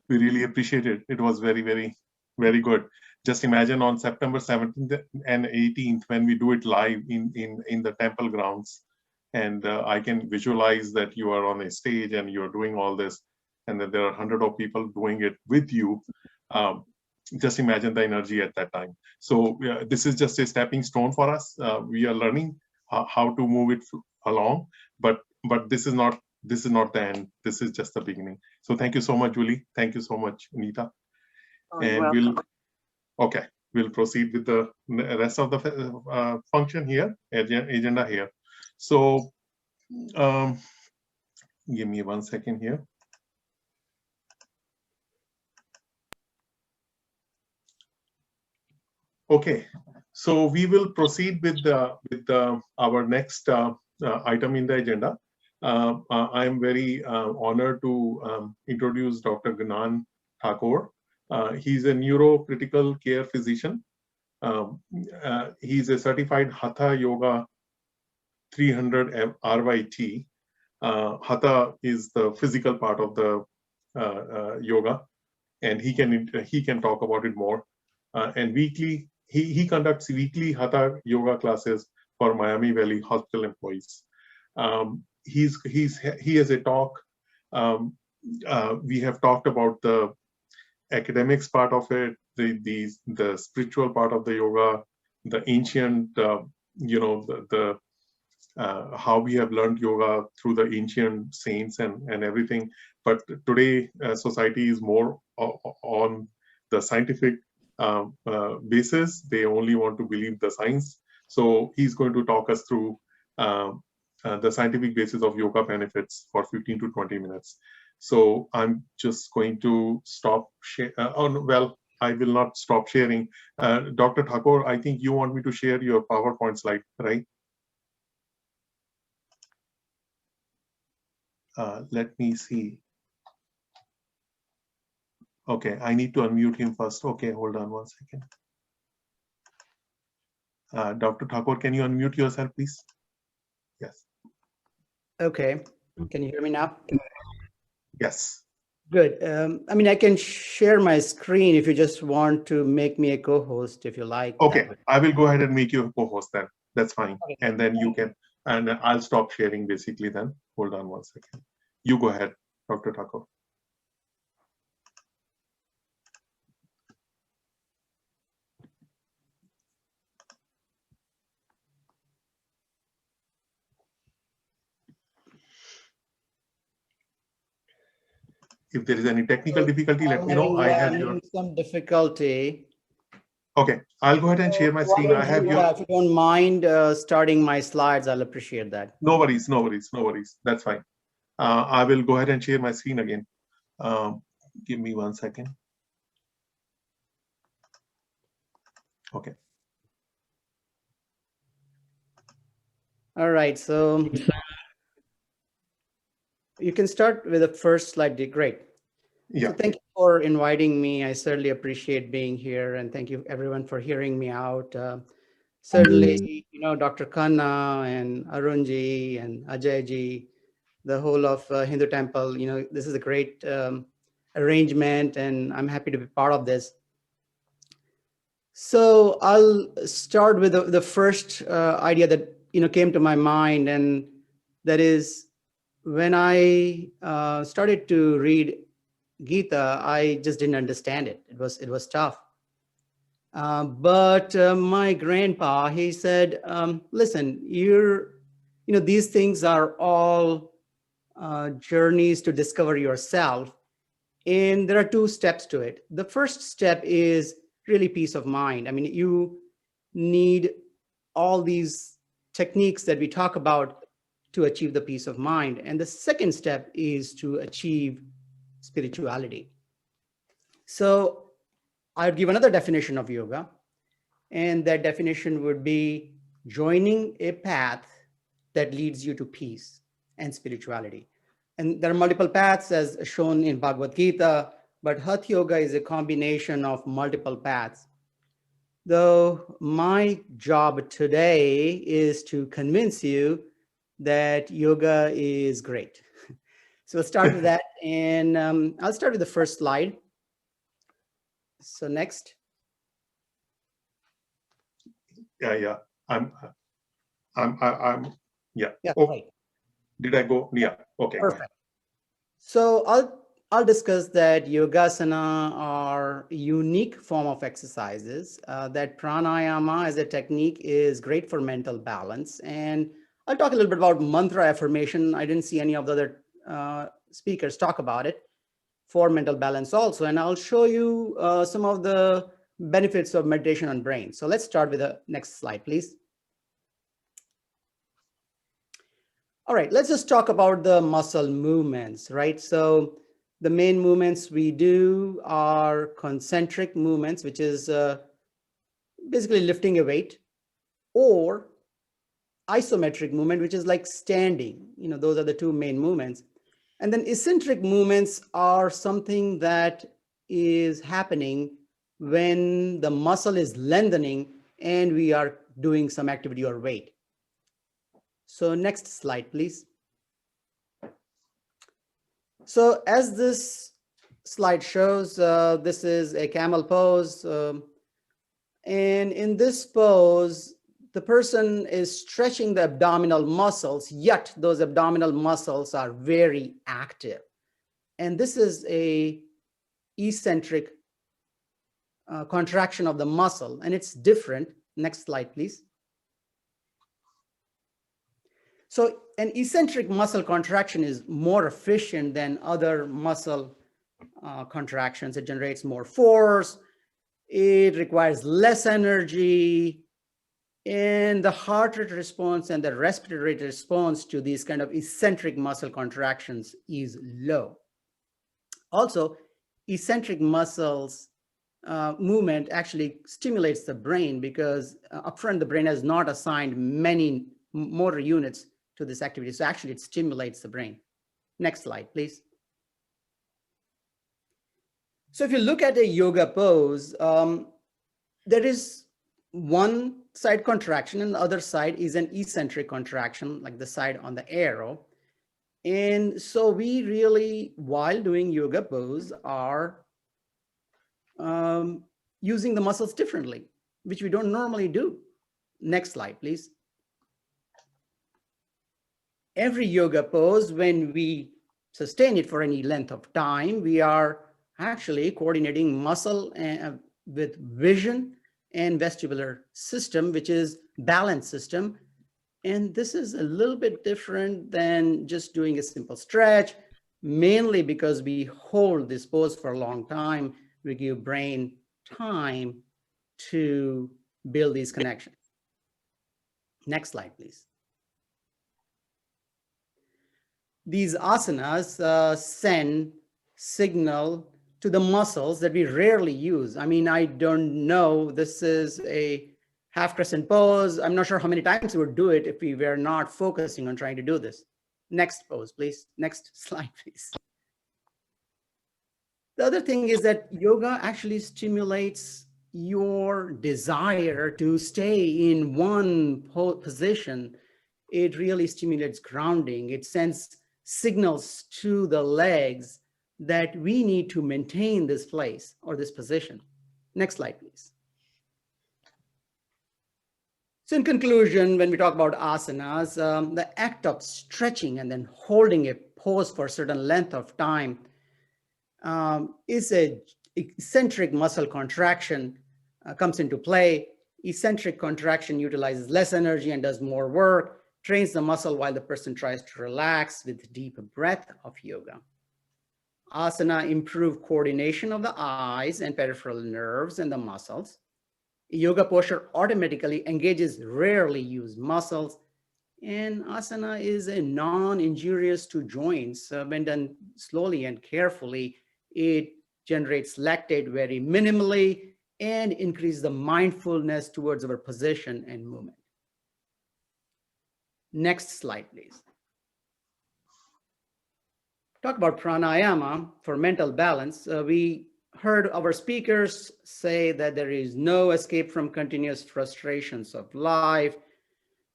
We really appreciate it. It was very, very, very good. Just imagine on September 17th and 18th when we do it live in the temple grounds. And I can visualize that you are on a stage and you're doing all this, and that there are hundreds of people doing it with you. Just imagine the energy at that time. So this is just a stepping stone for us. We are learning how to move it along, but this is not the end. This is just the beginning. So thank you so much, Julie. Thank you so much, Neeta. And we'll proceed with the rest of the function here, agenda here. So give me 1 second here. Okay, so we will proceed with our next item in the agenda. I am very honored to introduce Dr. Gnan Thakore. He's a neurocritical care physician. He's a certified Hatha Yoga 300 RYT. Hatha is the physical part of the yoga, and he can talk about it more. And weekly, he conducts weekly Hatha yoga classes for Miami Valley Hospital employees. He has a talk. We have talked about the academics part of it, the spiritual part of the yoga, the ancient, how we have learned yoga through the ancient saints and everything. But today, society is more on the scientific basis. They only want to believe the science. So he's going to talk us through the scientific basis of yoga benefits for 15 to 20 minutes. So I'm just going to stop share. I will not stop sharing. Dr. Thakore, I think you want me to share your PowerPoint slide, right? Let me see. Okay, I need to unmute him first. Okay, hold on 1 second. Dr. Thakore, can you unmute yourself, please? Yes. Okay, can you hear me now? Yes. Good. I mean, I can share my screen if you just want to make me a co-host, if you like. Okay, I will go ahead and make you a co-host then. That's fine. Okay. And then you can, and I'll stop sharing basically then. Hold on 1 second. You go ahead, Dr. Thakore. If there is any technical difficulty, let me know. I have your some difficulty. Okay, I'll go ahead and share my screen. I have your. If you don't mind starting my slides, I'll appreciate that. No worries, no worries, no worries. That's fine. I will go ahead and share my screen again. Give me 1 second. Okay. All right, so you can start with the first slide. Great. Yeah. So thank you for inviting me. I certainly appreciate being here, and thank you everyone for hearing me out. Certainly, Dr. Khanna and Arunji and Ajayji, the whole of Hindu Temple, this is a great arrangement, and I'm happy to be part of this. So I'll start with the first idea that came to my mind, and that is when I started to read Gita, I just didn't understand it. It was tough. But my grandpa, he said, listen, these things are all journeys to discover yourself. And there are two steps to it. The first step is really peace of mind. I mean, you need all these techniques that we talk about to achieve the peace of mind. And the second step is to achieve spirituality. So I'd give another definition of yoga, and that definition would be joining a path that leads you to peace and spirituality. And there are multiple paths as shown in Bhagavad Gita, but Hatha Yoga is a combination of multiple paths. Though my job today is to convince you that yoga is great. So we'll start with that, and I'll start with the first slide. So next. Yeah. I'm yeah. Yeah. Oh, Right. did I go? Yeah. Okay. Perfect. So I'll discuss that yogasana are unique form of exercises, that pranayama as a technique is great for mental balance. And I'll talk a little bit about mantra affirmation. I didn't see any of the other speakers talk about it for mental balance also. And I'll show you some of the benefits of meditation on brain. So let's start with the next slide, please. All right, let's just talk about the muscle movements, right? So the main movements we do are concentric movements, which is basically lifting a weight, or isometric movement, which is like standing. Those are the two main movements. And then eccentric movements are something that is happening when the muscle is lengthening and we are doing some activity or weight. So next slide, please. So as this slide shows, this is a camel pose. And in this pose, the person is stretching the abdominal muscles, yet those abdominal muscles are very active. And this is a eccentric contraction of the muscle, and it's different. Next slide, please. So an eccentric muscle contraction is more efficient than other muscle contractions. It generates more force. It requires less energy. And the heart rate response and the respiratory rate response to these kind of eccentric muscle contractions is low. Also, eccentric muscles movement actually stimulates the brain because upfront the brain has not assigned many motor units to this activity. So actually it stimulates the brain. Next slide, please. So if you look at a yoga pose, there is one side contraction and the other side is an eccentric contraction, like the side on the arrow. And so we really, while doing yoga pose, are using the muscles differently, which we don't normally do. Next slide, please. Every yoga pose, when we sustain it for any length of time, we are actually coordinating muscle with vision and vestibular system, which is balance system. And this is a little bit different than just doing a simple stretch, mainly because we hold this pose for a long time. We give brain time to build these connections. Next slide, please. These asanas send signal to the muscles that we rarely use. I mean, I don't know, this is a half crescent pose. I'm not sure how many times we would do it if we were not focusing on trying to do this. Next pose, please. Next slide, please. The other thing is that yoga actually stimulates your desire to stay in one position. It really stimulates grounding. It sends signals to the legs that we need to maintain this place or this position. Next slide, please. So in conclusion, when we talk about asanas, the act of stretching and then holding a pose for a certain length of time is a eccentric muscle contraction comes into play. Eccentric contraction utilizes less energy and does more work, trains the muscle while the person tries to relax with deep breath of yoga. Asana improve coordination of the eyes and peripheral nerves and the muscles. Yoga posture automatically engages rarely used muscles, and asana is a non-injurious to joints. When done slowly and carefully, it generates lactate very minimally and increases the mindfulness towards our position and movement. Next slide, please. Talk about pranayama for mental balance. We heard our speakers say that there is no escape from continuous frustrations of life.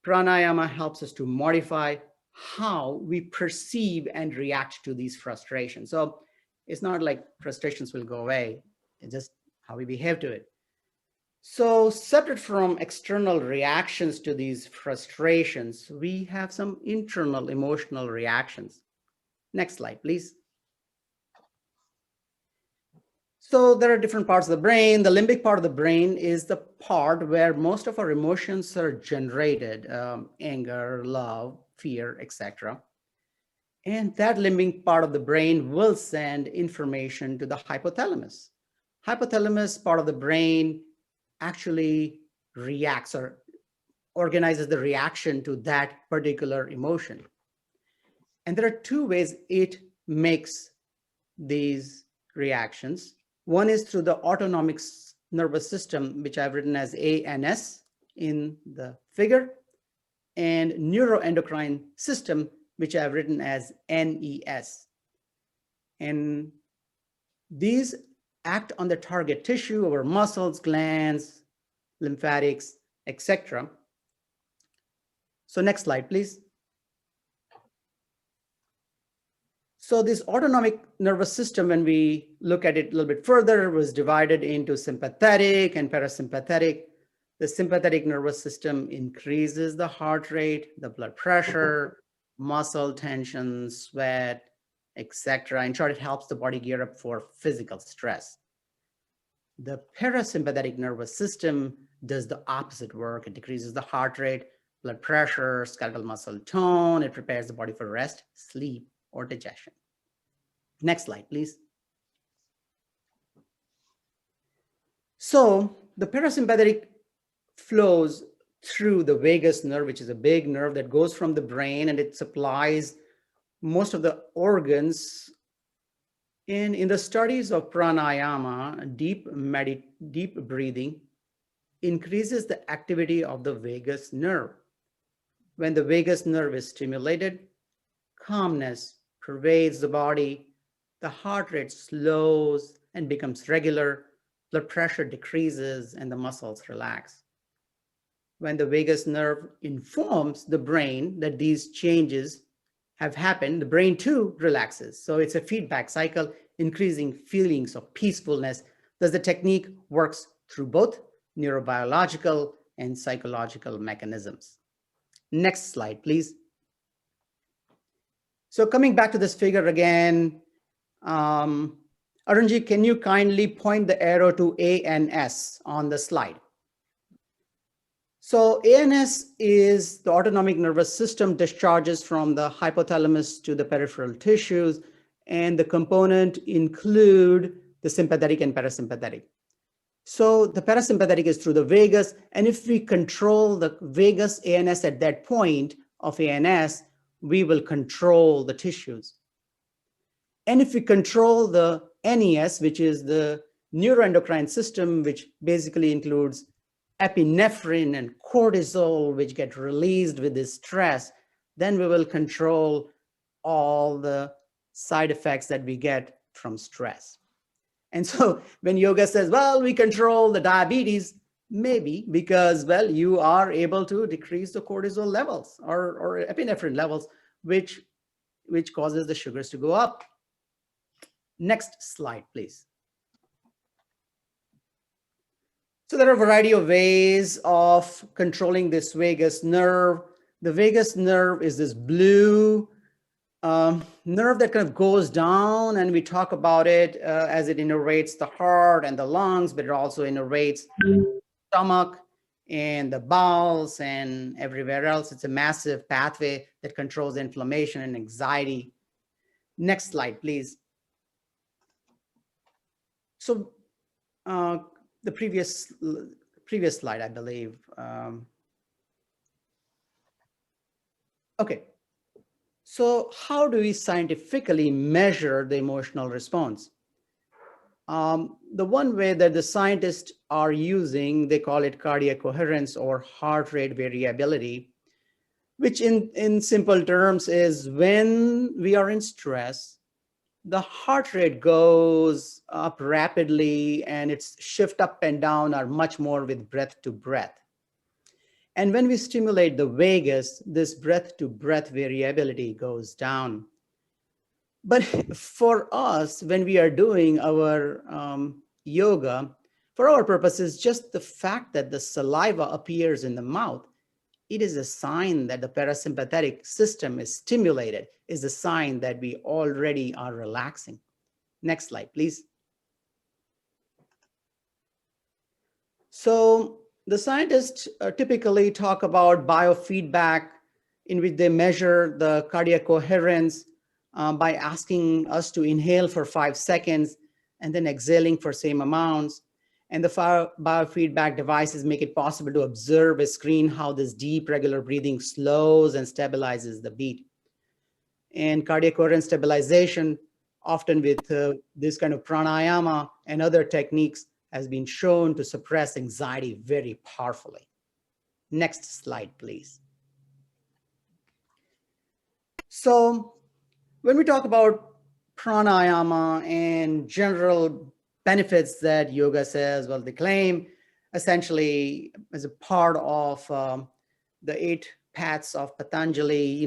Pranayama helps us to modify how we perceive and react to these frustrations. So it's not like frustrations will go away, it's just how we behave to it. So separate from external reactions to these frustrations, we have some internal emotional reactions. Next slide, please. So there are different parts of the brain. The limbic part of the brain is the part where most of our emotions are generated, anger, love, fear, etc. And that limbic part of the brain will send information to the hypothalamus. Hypothalamus part of the brain actually reacts or organizes the reaction to that particular emotion. And there are two ways it makes these reactions. One is through the autonomic nervous system, which I've written as ANS in the figure, and neuroendocrine system, which I've written as NES. And these act on the target tissue, our muscles, glands, lymphatics, etc. So next slide, please. So this autonomic nervous system, when we look at it a little bit further, was divided into sympathetic and parasympathetic. The sympathetic nervous system increases the heart rate, the blood pressure, muscle tension, sweat, etc. In short, it helps the body gear up for physical stress. The parasympathetic nervous system does the opposite work. It decreases the heart rate, blood pressure, skeletal muscle tone. It prepares the body for rest, sleep, or digestion. Next slide, please. So the parasympathetic flows through the vagus nerve, which is a big nerve that goes from the brain, and it supplies most of the organs. And in the studies of pranayama, deep breathing increases the activity of the vagus nerve. When the vagus nerve is stimulated, calmness pervades the body, the heart rate slows and becomes regular, blood pressure decreases, and the muscles relax. When the vagus nerve informs the brain that these changes have happened, the brain too relaxes. So it's a feedback cycle, increasing feelings of peacefulness. Thus, the technique works through both neurobiological and psychological mechanisms. Next slide, please. So coming back to this figure again, Arunji, can you kindly point the arrow to ANS on the slide? So ANS is the autonomic nervous system, discharges from the hypothalamus to the peripheral tissues, and the component include the sympathetic and parasympathetic. So the parasympathetic is through the vagus, and if we control the vagus ANS at that point of ANS, we will control the tissues. And if we control the NES, which is the neuroendocrine system, which basically includes epinephrine and cortisol, which get released with this stress, then we will control all the side effects that we get from stress. And so when yoga says, well, we control the diabetes, maybe because, well, you are able to decrease the cortisol levels or epinephrine levels, which causes the sugars to go up. Next slide, please. So there are a variety of ways of controlling this vagus nerve. The vagus nerve is this blue nerve that kind of goes down, and we talk about it as it innervates the heart and the lungs, but it also innervates the stomach and the bowels and everywhere else. It's a massive pathway that controls inflammation and anxiety. Next slide, please. So the previous slide, I believe. Okay. So how do we scientifically measure the emotional response? The one way that the scientists are using, they call it cardiac coherence or heart rate variability, which in simple terms is when we are in stress, the heart rate goes up rapidly and its shift up and down are much more with breath to breath. And when we stimulate the vagus, this breath to breath variability goes down. But for us, when we are doing our yoga, for our purposes, just the fact that the saliva appears in the mouth, it is a sign that the parasympathetic system is stimulated, is a sign that we already are relaxing. Next slide, please. So the scientists typically talk about biofeedback, in which they measure the cardiac coherence by asking us to inhale for 5 seconds and then exhaling for same amounts. And the biofeedback devices make it possible to observe a screen how this deep regular breathing slows and stabilizes the beat. And cardiac coherence stabilization, often with this kind of pranayama and other techniques, has been shown to suppress anxiety very powerfully. Next slide, please. So when we talk about pranayama and general benefits that yoga says, well, they claim essentially as a part of the 8 paths of Patanjali,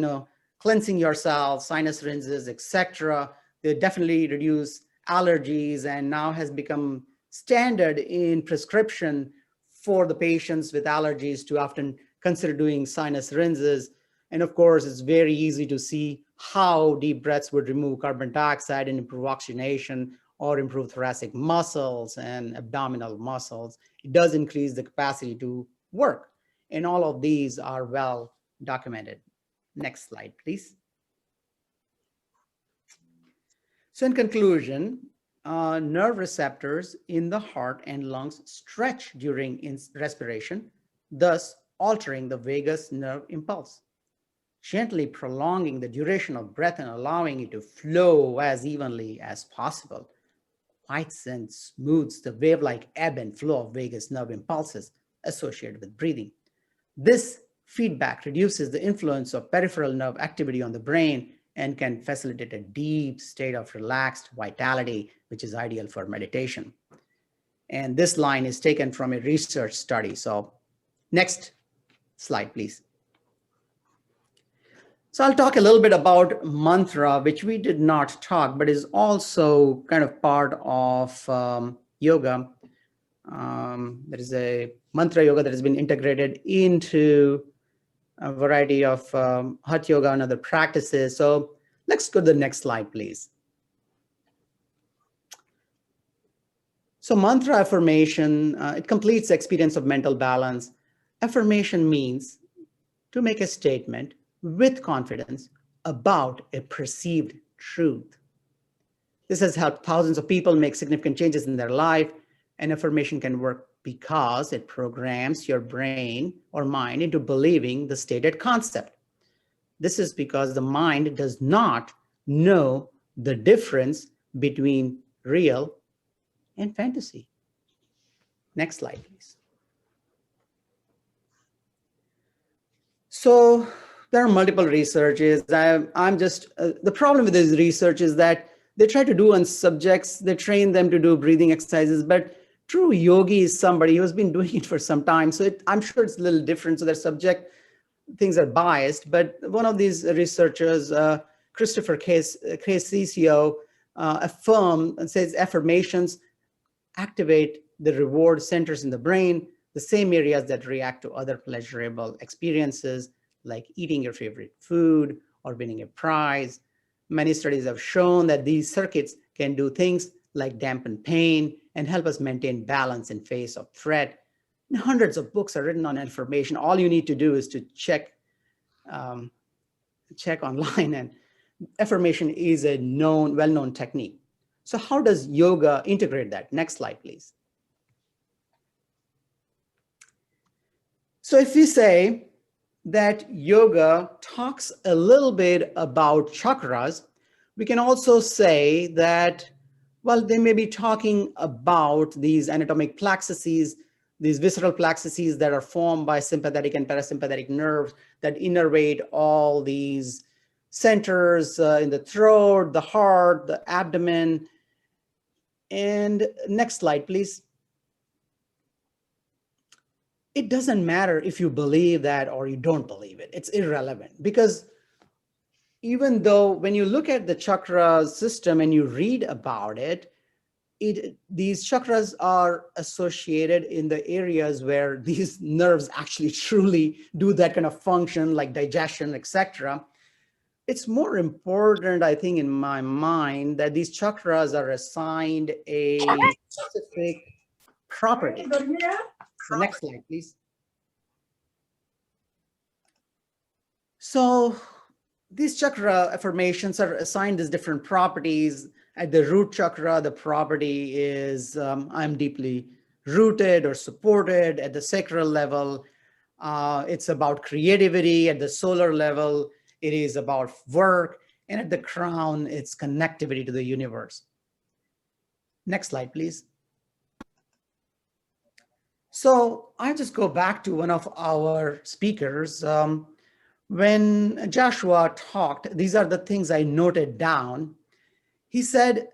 cleansing yourself, sinus rinses, etc. They definitely reduce allergies and now has become standard in prescription for the patients with allergies to often consider doing sinus rinses. And of course, it's very easy to see how deep breaths would remove carbon dioxide and improve oxygenation or improve thoracic muscles and abdominal muscles. It does increase the capacity to work. And all of these are well documented. Next slide, please. So in conclusion, nerve receptors in the heart and lungs stretch during respiration, thus altering the vagus nerve impulse, gently prolonging the duration of breath and allowing it to flow as evenly as possible. Quiets and smooths the wave-like ebb and flow of vagus nerve impulses associated with breathing. This feedback reduces the influence of peripheral nerve activity on the brain and can facilitate a deep state of relaxed vitality, which is ideal for meditation. And this line is taken from a research study. So next slide, please. So I'll talk a little bit about mantra, which we did not talk, but is also kind of part of yoga. There is a mantra yoga that has been integrated into a variety of Hatha yoga and other practices. So let's go to the next slide, please. So mantra affirmation, it completes the experience of mental balance. Affirmation means to make a statement with confidence about a perceived truth. This has helped thousands of people make significant changes in their life. And affirmation can work because it programs your brain or mind into believing the stated concept. This is because the mind does not know the difference between real, and fantasy. Next slide, please. So there are multiple researches. I'm just, the problem with this research is that they try to do on subjects, they train them to do breathing exercises, but true yogi is somebody who's been doing it for some time. So I'm sure it's a little different. So their subject things are biased, but one of these researchers, Christopher Cascio, affirm and says affirmations activate the reward centers in the brain, the same areas that react to other pleasurable experiences like eating your favorite food or winning a prize. Many studies have shown that these circuits can do things like dampen pain and help us maintain balance in face of threat. And hundreds of books are written on affirmation. All you need to do is to check online, and affirmation is a well-known technique. So how does yoga integrate that? Next slide, please. So if we say that yoga talks a little bit about chakras, we can also say that, well, they may be talking about these anatomic plexuses, these visceral plexuses that are formed by sympathetic and parasympathetic nerves that innervate all these centers in the throat, the heart, the abdomen. And next slide, please. It doesn't matter if you believe that or you don't believe it. It's irrelevant, because even though when you look at the chakra system and you read about it, these chakras are associated in the areas where these nerves actually truly do that kind of function, like digestion, etc. It's more important, I think, in my mind, that these chakras are assigned a specific property. The next slide, please. So these chakra affirmations are assigned these different properties. At the root chakra, the property is I'm deeply rooted or supported. At the sacral level, it's about creativity. At the solar level, it is about work. And at the crown, it's connectivity to the universe. Next slide, please. So I just go back to one of our speakers. When Joshua talked, these are the things I noted down. He said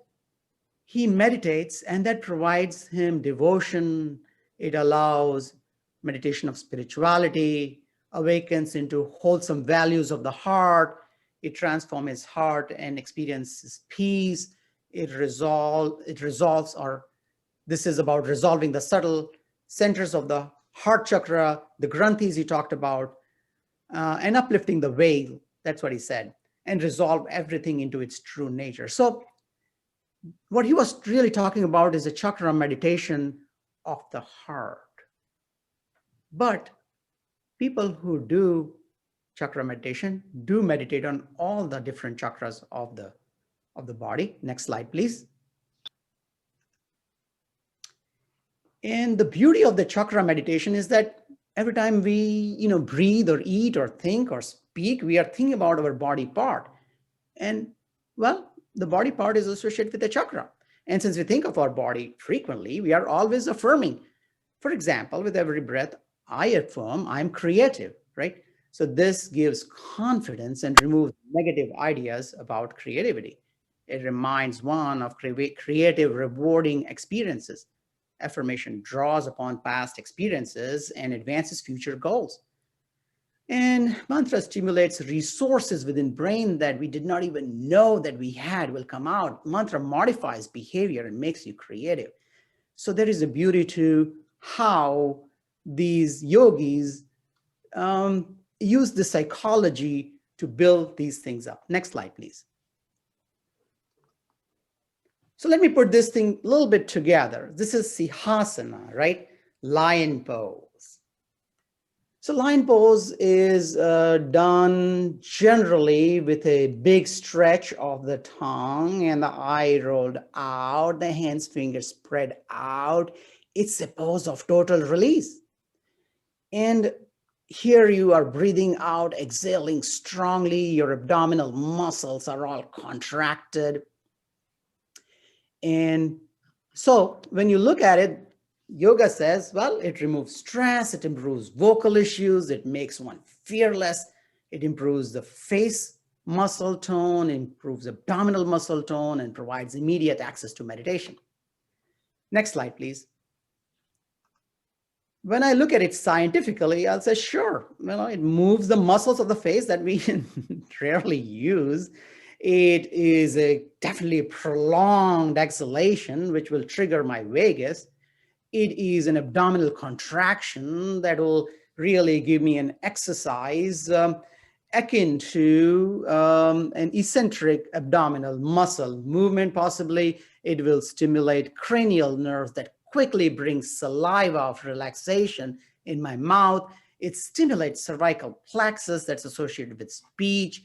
he meditates, and that provides him devotion. It allows meditation of spirituality, awakens into wholesome values of the heart. It transforms his heart and experiences peace. It resolves, or this is about resolving the subtle centers of the heart chakra, the granthis he talked about, and uplifting the veil, that's what he said, and resolve everything into its true nature. So what he was really talking about is a chakra meditation of the heart. But people who do chakra meditation do meditate on all the different chakras of the body. Next slide, please. And the beauty of the chakra meditation is that every time we, breathe or eat or think or speak, we are thinking about our body part. And well, the body part is associated with the chakra. And since we think of our body frequently, we are always affirming. For example, with every breath, I affirm I'm creative, right? So this gives confidence and removes negative ideas about creativity. It reminds one of creative, rewarding experiences. Affirmation draws upon past experiences and advances future goals. And mantra stimulates resources within brain that we did not even know that we had will come out. Mantra modifies behavior and makes you creative. So there is a beauty to how these yogis use the psychology to build these things up. Next slide, please. So let me put this thing a little bit together. This is Sihasana, right? Lion pose. So lion pose is done generally with a big stretch of the tongue and the eye rolled out, the hands, fingers spread out. It's a pose of total release. And here you are breathing out, exhaling strongly. Your abdominal muscles are all contracted. And so when you look at it, yoga says, well, it removes stress, it improves vocal issues, it makes one fearless, it improves the face muscle tone, improves abdominal muscle tone, and provides immediate access to meditation. Next slide, please. When I look at it scientifically, I'll say, sure, it moves the muscles of the face that we rarely use. It is definitely a prolonged exhalation, which will trigger my vagus. It is an abdominal contraction that will really give me an exercise akin to an eccentric abdominal muscle movement. Possibly it will stimulate cranial nerves that quickly brings saliva of relaxation in my mouth. It stimulates cervical plexus that's associated with speech.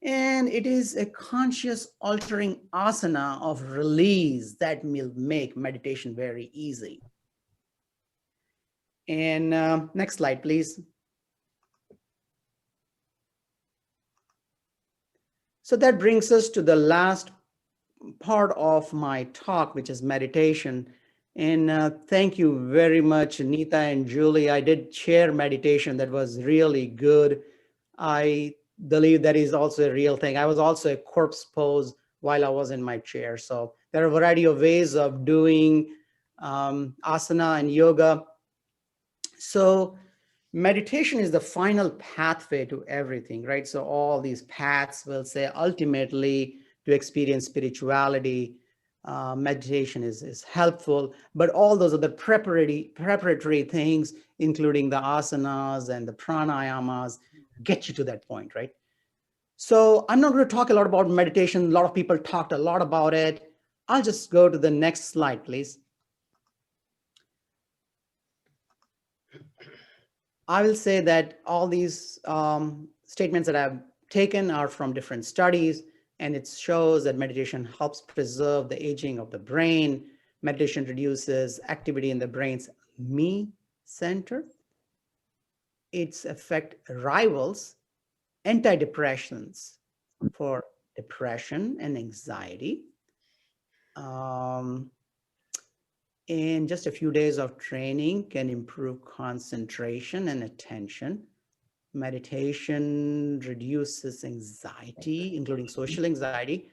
And it is a conscious altering asana of release that will make meditation very easy. And next slide, please. So that brings us to the last part of my talk, which is meditation. And thank you very much, Neeta and Julie. I did share meditation that was really good. I believe that is also a real thing. I was also a corpse pose while I was in my chair. So there are a variety of ways of doing asana and yoga. So meditation is the final pathway to everything, right? So all these paths will say ultimately to experience spirituality, meditation is helpful, but all those other preparatory things, including the asanas and the pranayamas, get you to that point, right? So I'm not going to talk a lot about meditation. A lot of people talked a lot about it. I'll just go to the next slide, please. I will say that all these statements that I've taken are from different studies, and it shows that meditation helps preserve the aging of the brain. Meditation reduces activity in the brain's me center. Its effect rivals antidepressants for depression and anxiety. And just a few days of training can improve concentration and attention. Meditation reduces anxiety, including social anxiety.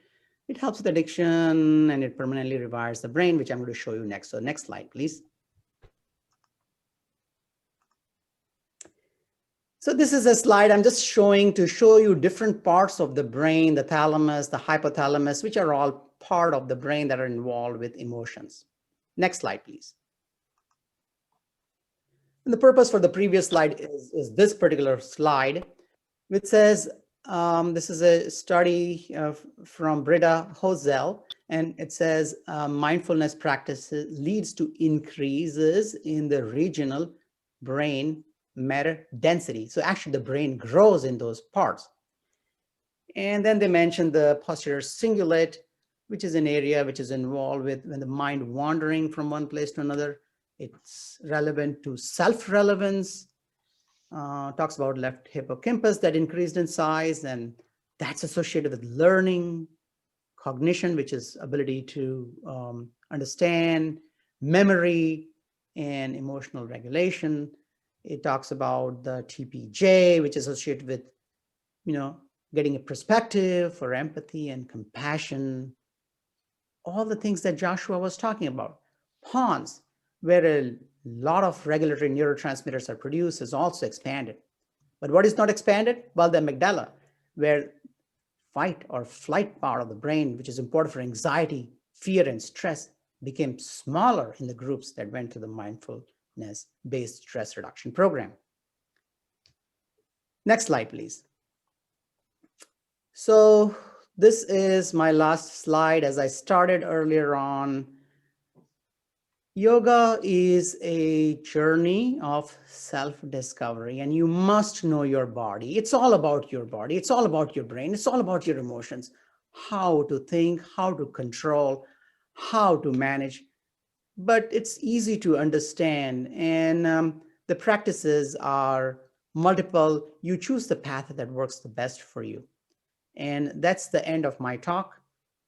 It helps with addiction, and it permanently rewires the brain, which I'm going to show you next. So next slide, please. So this is a slide I'm just showing to show you different parts of the brain, the thalamus, the hypothalamus, which are all part of the brain that are involved with emotions. Next slide, please. And the purpose for the previous slide is this particular slide, which says, this is a study from Britta Hosel, and it says mindfulness practices leads to increases in the regional brain matter density. So actually the brain grows in those parts. And then they mentioned the posterior cingulate, which is an area which is involved with when the mind wandering from one place to another. It's relevant to self-relevance. Talks about left hippocampus that increased in size, and that's associated with learning, cognition, which is ability to understand, memory, and emotional regulation. It talks about the TPJ, which is associated with, getting a perspective for empathy and compassion. All the things that Joshua was talking about. Pons, where a lot of regulatory neurotransmitters are produced, is also expanded. But what is not expanded? Well, the amygdala, where fight or flight part of the brain, which is important for anxiety, fear, and stress, became smaller in the groups that went to the mindfulness-based stress reduction program. Next slide, please. So this is my last slide. As I started earlier on, yoga is a journey of self-discovery, and you must know your body. It's all about your body. It's all about your brain. It's all about your emotions, how to think, how to control, how to manage. But it's easy to understand, and the practices are multiple. You choose the path that works the best for you. And that's the end of my talk.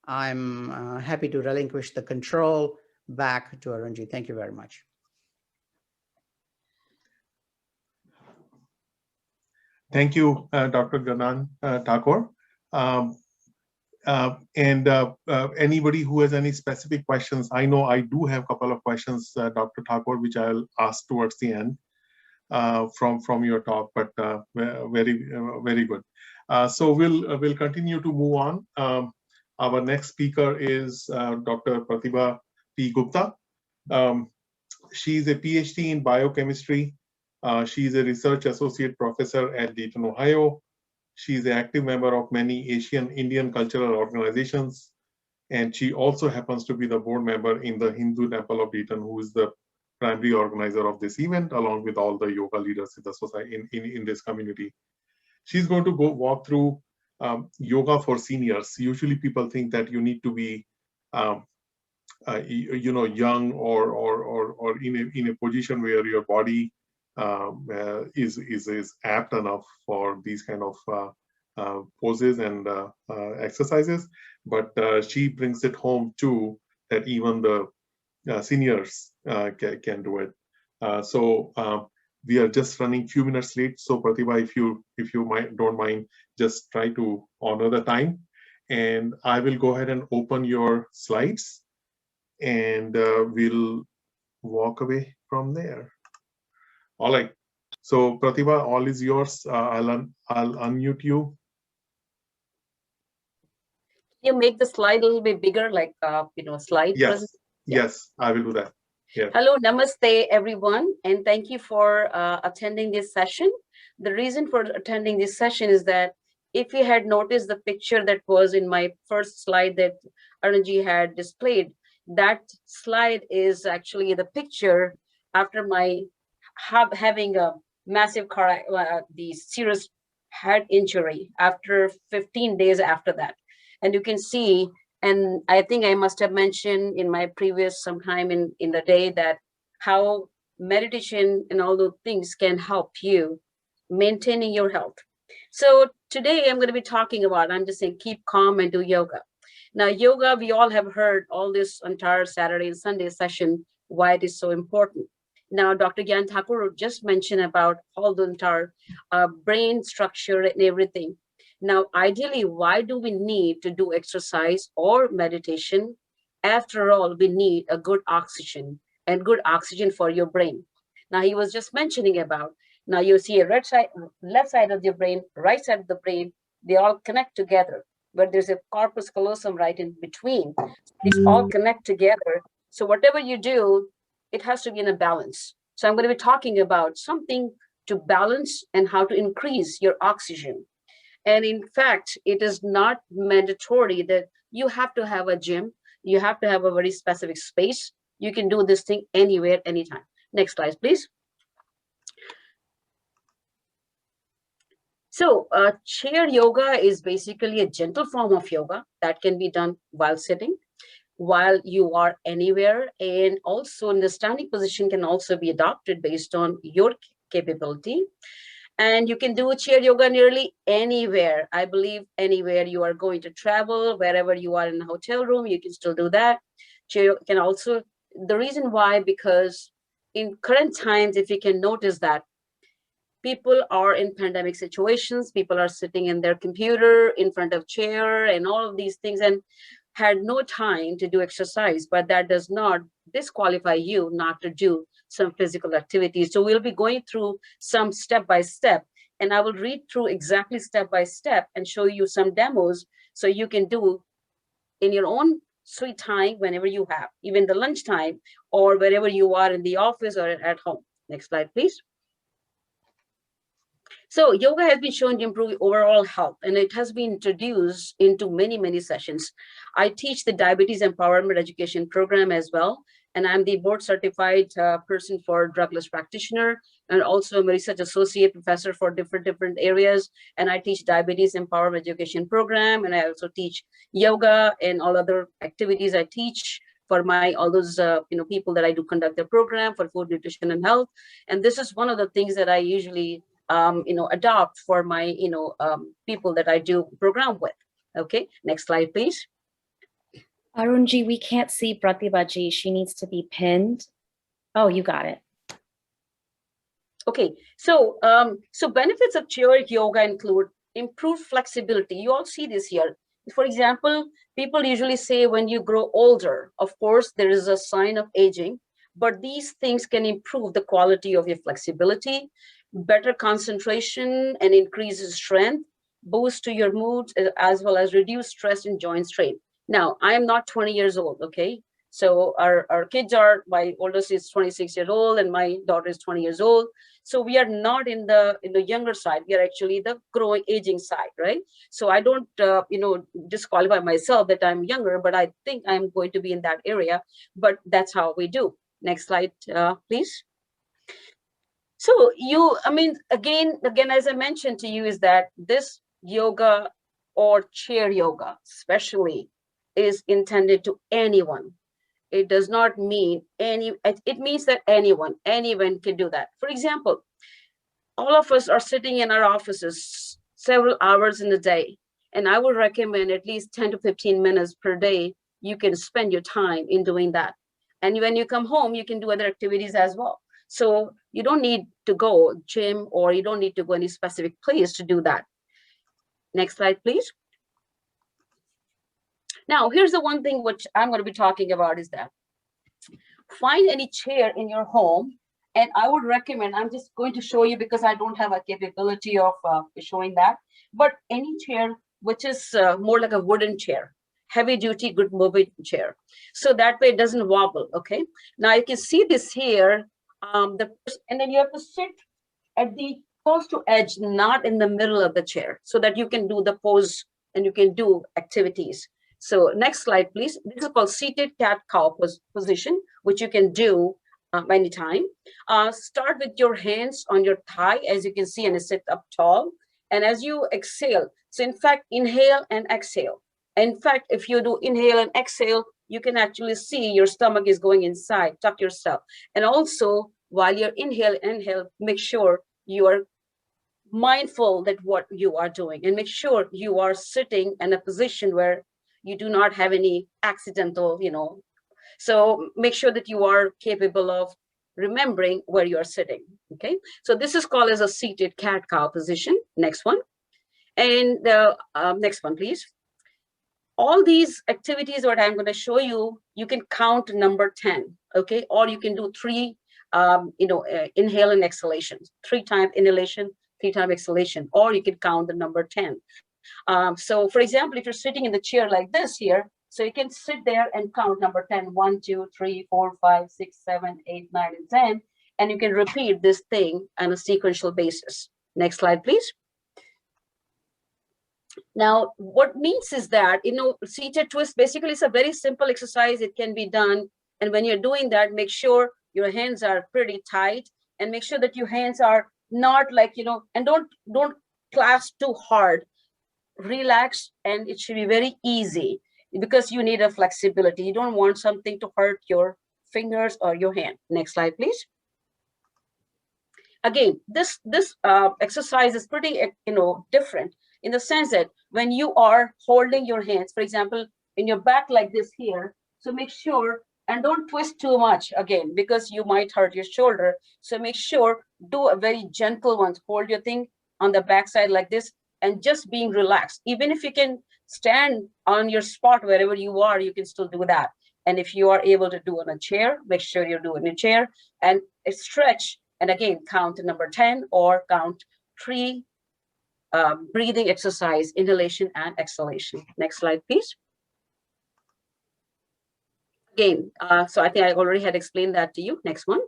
I'm happy to relinquish the control back to Arunji. Thank you very much. Thank you, Dr. Gnan Thakore. Anybody who has any specific questions, I know I do have a couple of questions, Dr. Thakore, which I'll ask towards the end from your talk, but very good. So we'll continue to move on. Our next speaker is Dr. Pratibha P Gupta. She's a PhD in biochemistry. She's a research associate professor at Dayton, Ohio. She's an active member of many Asian Indian cultural organizations. And she also happens to be the board member in the Hindu Temple of Dayton, who is the primary organizer of this event, along with all the yoga leaders in the society in this community. She's going to walk through yoga for seniors. Usually people think that you need to be young or in a position where your body is apt enough for these kind of poses and exercises, but she brings it home too, that even the seniors can do it. So we are just running few minutes late. So Pratibha, if you don't mind, just try to honor the time, and I will go ahead and open your slides, and we'll walk away from there. All right. So Pratibha, all is yours. I'll unmute you. You make the slide a little bit bigger, like slide. Yes. Yes, I will do that. Yeah. Hello, namaste, everyone, and thank you for attending this session. The reason for attending this session is that if you had noticed the picture that was in my first slide that Arunji had displayed, that slide is actually the picture after my having a massive the serious head injury after 15 days after that. And you can see, and I think I must have mentioned in my previous sometime in the day that how meditation and all those things can help you maintaining your health. So today I'm going to be talking about, I'm just saying, keep calm and do yoga. Now, yoga, we all have heard all this entire Saturday and Sunday session, why it is so important. Now, Dr. Gnan Thakore just mentioned about all the entire brain structure and everything. Now, ideally, why do we need to do exercise or meditation? After all, we need a good oxygen and good oxygen for your brain. Now, he was just mentioning about, now you see a left side of your brain, right side of the brain, they all connect together, but there's a corpus callosum right in between. These all connect together. So whatever you do, it has to be in a balance. So I'm going to be talking about something to balance and how to increase your oxygen. And in fact, it is not mandatory that you have to have a gym. You have to have a very specific space. You can do this thing anywhere, anytime. Next slide, please. So chair yoga is basically a gentle form of yoga that can be done while sitting, while you are anywhere, and also in the standing position can also be adopted based on your capability. And you can do chair yoga nearly anywhere. I believe anywhere you are going to travel, wherever you are in a hotel room, you can still do that. Chair can also, the reason why, because in current times, if you can notice that people are in pandemic situations, people are sitting in their computer, in front of chair and all of these things, and had no time to do exercise, but that does not disqualify you not to do some physical activities. So we'll be going through some step by step, and I will read through exactly step by step and show you some demos so you can do in your own sweet time whenever you have, even the lunchtime or wherever you are in the office or at home. Next slide, please. So yoga has been shown to improve overall health, and it has been introduced into many, many sessions. I teach the diabetes empowerment education program as well, and I'm the board certified person for drugless practitioner, and also I'm a research associate professor for different areas. And I teach diabetes empowerment education program, and I also teach yoga and all other activities I teach for my all those people that I do conduct the program for food, nutrition, and health. And this is one of the things that I usually adopt for my people that I do program with. Okay, next slide, please. Arunji, we can't see Pratibha Ji. She needs to be pinned. Oh, you got it. Okay, so so benefits of chair yoga include improved flexibility. You all see this here. For example, people usually say when you grow older, of course, there is a sign of aging, but these things can improve the quality of your flexibility, better concentration and increases strength, boost to your mood, as well as reduce stress and joint strain. Now, I am not 20 years old, okay? So our kids are, my oldest is 26 years old and my daughter is 20 years old. So we are not in the younger side. We are actually the growing, aging side, right? So I don't, disqualify myself that I'm younger, but I think I'm going to be in that area. But that's how we do. Next slide, please. So again, as I mentioned to you, is that this yoga or chair yoga, especially, is intended to anyone. It does not mean it means that anyone can do that. For example, all of us are sitting in our offices several hours in a day, and I would recommend at least 10 to 15 minutes per day. You can spend your time in doing that. And when you come home, you can do other activities as well. So you don't need to go gym, or you don't need to go any specific place to do that. Next slide, please. Now, here's the one thing which I'm going to be talking about is that find any chair in your home. And I would recommend, I'm just going to show you because I don't have a capability of showing that, but any chair which is more like a wooden chair, heavy duty, good moving chair. So that way it doesn't wobble, okay? Now you can see this here, and then you have to sit at the close to edge, not in the middle of the chair, so that you can do the pose and you can do activities. So next slide, please. This is called seated cat-cow position, which you can do anytime. Start with your hands on your thigh, as you can see, and sit up tall. And as you exhale, so in fact, inhale and exhale. In fact, if you do inhale and exhale, you can actually see your stomach is going inside, tuck yourself. And also, while you're inhale, make sure you are mindful that what you are doing, and make sure you are sitting in a position where you do not have any accidental, so make sure that you are capable of remembering where you are sitting, okay? So this is called as a seated cat-cow position. Next one. And the next one, please. All these activities, what I'm going to show you, you can count number 10, okay? Or you can do 3, inhale and exhalation, 3 times inhalation, 3 times exhalation, or you can count the number 10. So for example, if you're sitting in the chair like this here, so you can sit there and count number 10, 1, 2, 3, 4, 5, 6, 7, 8, 9, and 10, and you can repeat this thing on a sequential basis. Next slide, please. Now, what means is that, seated twist basically is a very simple exercise. It can be done. And when you're doing that, make sure your hands are pretty tight, and make sure that your hands are not like, and don't clasp too hard. Relax, and it should be very easy because you need a flexibility. You don't want something to hurt your fingers or your hand. Next slide, please. Again, this exercise is pretty, different in the sense that when you are holding your hands, for example, in your back like this here, so make sure, and don't twist too much again, because you might hurt your shoulder. So make sure, do a very gentle one. Hold your thing on the back side like this, and just being relaxed. Even if you can stand on your spot wherever you are, you can still do that. And if you are able to do on a chair, make sure you do in a chair and stretch. And again, count number 10 or count 3 breathing exercise, inhalation and exhalation. Next slide, please. Again, so I think I already had explained that to you. Next one.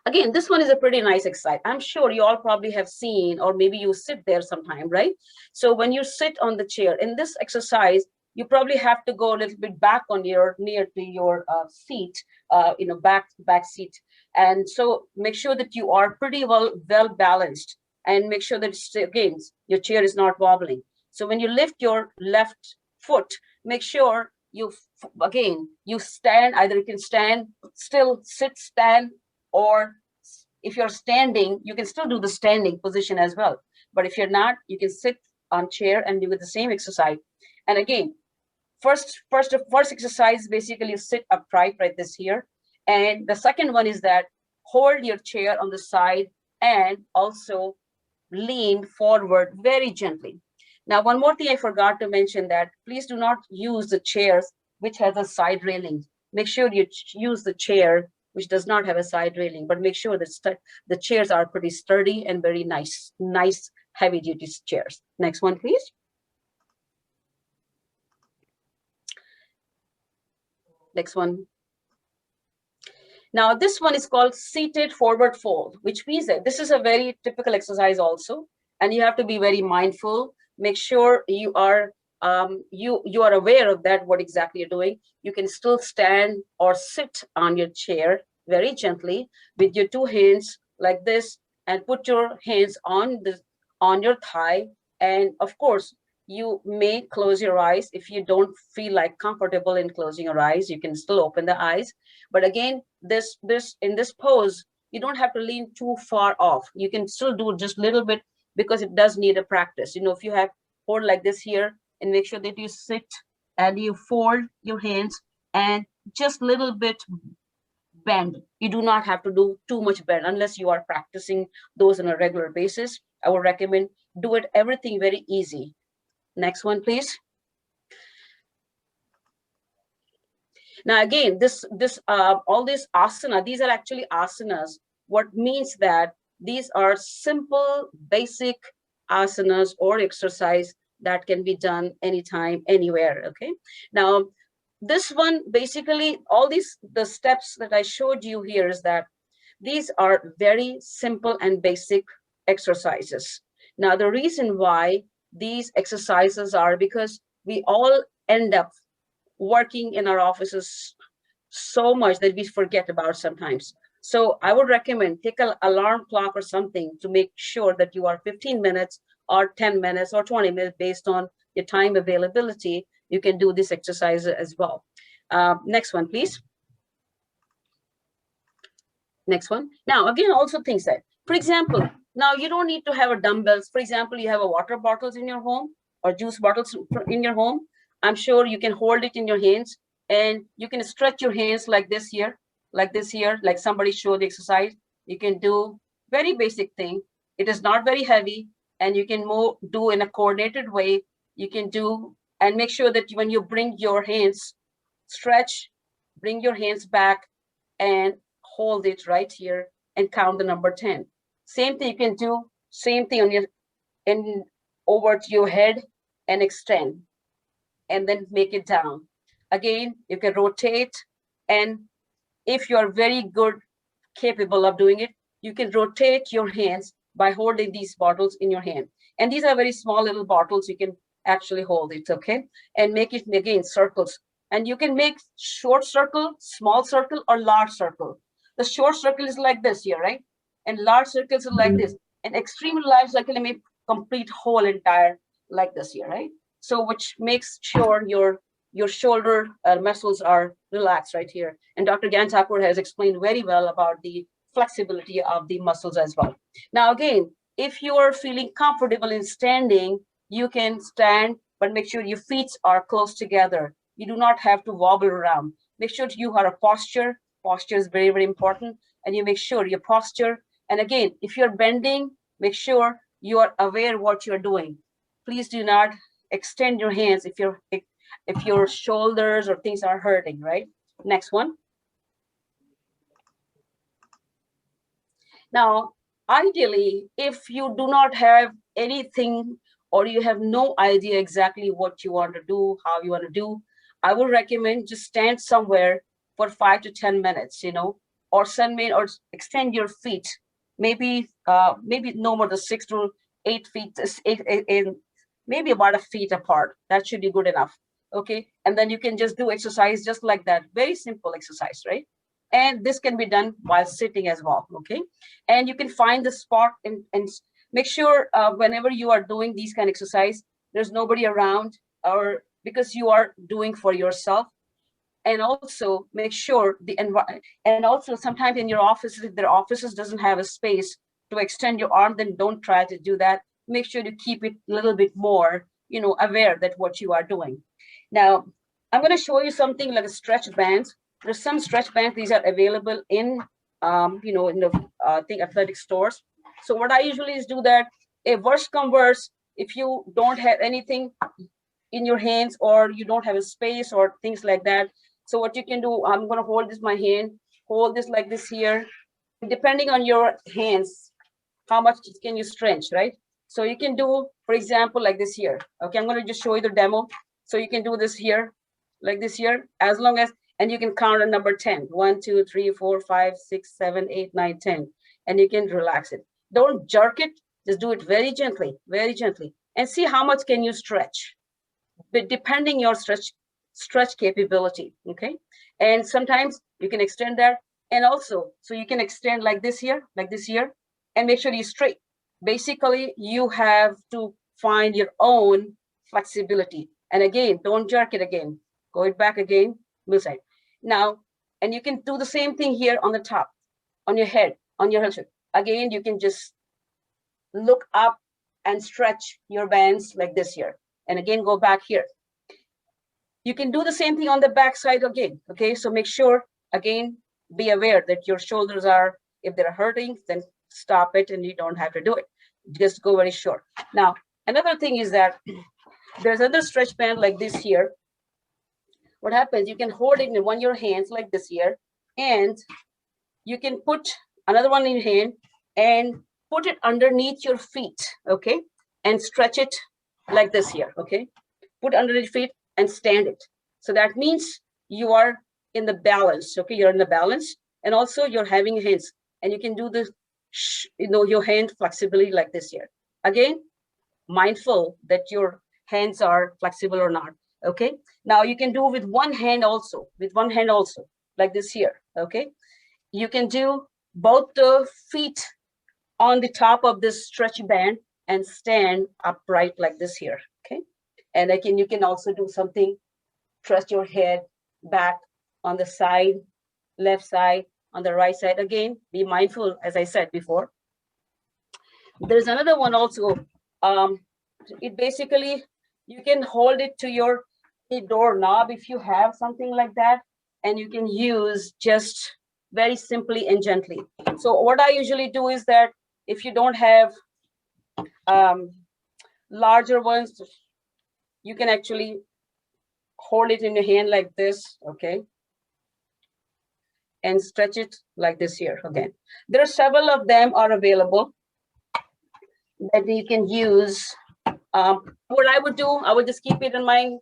Again, this one is a pretty nice exercise. I'm sure you all probably have seen, or maybe you sit there sometime, right? So when you sit on the chair in this exercise, you probably have to go a little bit back on near to your seat, back seat. And so make sure that you are pretty well balanced, and make sure that, again, your chair is not wobbling. So when you lift your left foot, make sure you stand. Either you can stand, still sit, stand, or if you're standing, you can still do the standing position as well. But if you're not, you can sit on chair and do the same exercise. And again, first exercise, basically you sit upright right this here. And the second one is that hold your chair on the side and also lean forward very gently. Now, one more thing I forgot to mention, that please do not use the chairs which has a side railing. Make sure you use the chair which does not have a side railing, but make sure that the chairs are pretty sturdy and very nice heavy duty chairs. Next one, please. Next one. Now, this one is called seated forward fold, which means that this is a very typical exercise also, and you have to be very mindful. Make sure you are you are aware of that, what exactly you're doing. You can still stand or sit on your chair very gently with your two hands like this, and put your hands on your thigh. And of course, you may close your eyes. If you don't feel like comfortable in closing your eyes, you can still open the eyes. But again, in this pose, you don't have to lean too far off. You can still do just a little bit, because it does need a practice. You know, if you have hold like this here, and make sure that you sit and you fold your hands and just a little bit bend. You do not have to do too much bend unless you are practicing those on a regular basis. I would recommend do it everything very easy. Next one, please. Now, again, all these asana, these are actually asanas. What means that these are simple, basic asanas or exercise that can be done anytime, anywhere. Okay. Now, this one, basically, all the steps that I showed you here is that these are very simple and basic exercises. Now, the reason why these exercises are because we all end up working in our offices so much that we forget about sometimes. So I would recommend take an alarm clock or something to make sure that you are 15 minutes or 10 minutes or 20 minutes based on your time availability. You can do this exercise as well. Next one, please. Next one. Now, again, also things that, for example, now you don't need to have a dumbbells. For example, you have a water bottles in your home or juice bottles in your home. I'm sure you can hold it in your hands and you can stretch your hands like this here, like somebody showed the exercise. You can do very basic thing. It is not very heavy, and you can do in a coordinated way. You can do, and make sure that when you bring your hands, stretch, bring your hands back and hold it right here and count the number 10. Same thing you can do, same thing on over to your head and extend, and then make it down. Again, you can rotate, and if you are very good, capable of doing it, you can rotate your hands by holding these bottles in your hand. And these are very small little bottles. You can actually hold it, okay? And make it, again, circles. And you can make short circle, small circle, or large circle. The short circle is like this here, right? And large circles are like this. And extreme large circle, you may complete whole entire like this here, right? So which makes sure your shoulder muscles are relaxed right here. And Dr. Gnan Thakore has explained very well about the flexibility of the muscles as well. Now, again, if you are feeling comfortable in standing, you can stand, but make sure your feet are close together. You do not have to wobble around. Make sure you have a posture. Posture is very, very important. And you make sure your posture. And again, if you're bending, make sure you are aware what you're doing. Please do not extend your hands if your shoulders or things are hurting, right? Next one. Now, ideally, if you do not have anything or you have no idea exactly what you want to do, how you want to do, I would recommend just stand somewhere for 5 to 10 minutes, or extend your feet, maybe no more than 6 to 8 feet, maybe about a feet apart. That should be good enough. Okay. And then you can just do exercise just like that. Very simple exercise, right? And this can be done while sitting as well. Okay. And you can find the spot and make sure whenever you are doing these kind of exercise, there's nobody around, or because you are doing for yourself. And also make sure and also sometimes in your offices, if their offices doesn't have a space to extend your arm, then don't try to do that. Make sure to keep it a little bit more, aware that what you are doing. Now, I'm going to show you something like a stretch bands. There's some stretch bands. These are available in, you know, in the I think athletic stores. So what I usually is do that. If worst come worse, if you don't have anything in your hands or you don't have a space or things like that. So what you can do, I'm going to hold this my hand, hold this like this here. Depending on your hands, how much can you stretch, right? So you can do, for example, like this here. Okay, I'm going to just show you the demo. So you can do this here, like this here, as long as, and you can count a number 10. 1, 2, 3, 4, 5, 6, 7, 8, 9, 10. And you can relax it. Don't jerk it. Just do it very gently, and see how much can you stretch. But depending your stretch capability, okay? And sometimes you can extend that. And also, so you can extend like this here, and make sure you straight. Basically, you have to find your own flexibility. And again, don't jerk it again. Go it back again, move side. Now, and you can do the same thing here on the top, on your head, on your head. Again, you can just look up and stretch your bands like this here. And again, go back here. You can do the same thing on the back side again, okay? So make sure, again, be aware that your shoulders are, if they're hurting, then stop it and you don't have to do it. Just go very short. Now, another thing is that there's another stretch band like this here. What happens, you can hold it in one of your hands like this here, and you can put another one in your hand and put it underneath your feet, okay? And stretch it like this here, okay? Put underneath your feet and stand it. So that means you are in the balance, okay? You're in the balance, and also you're having hands, and you can do this, you know, your hand flexibility like this here. Again, mindful that your hands are flexible or not, okay? Now you can do with one hand also, like this here, okay? You can do both the feet on the top of this stretch band and stand upright like this here, okay? And again, you can also do something, trust your head back on the side, left side, on the right side. Again, be mindful, as I said before. There's another one also. It basically, you can hold it to your doorknob if you have something like that, and you can use just very simply and gently. So what I usually do is that if you don't have larger ones, you can actually hold it in your hand like this, okay? And stretch it like this here, okay? There are several of them are available that you can use. What I would do, I would just keep it in mind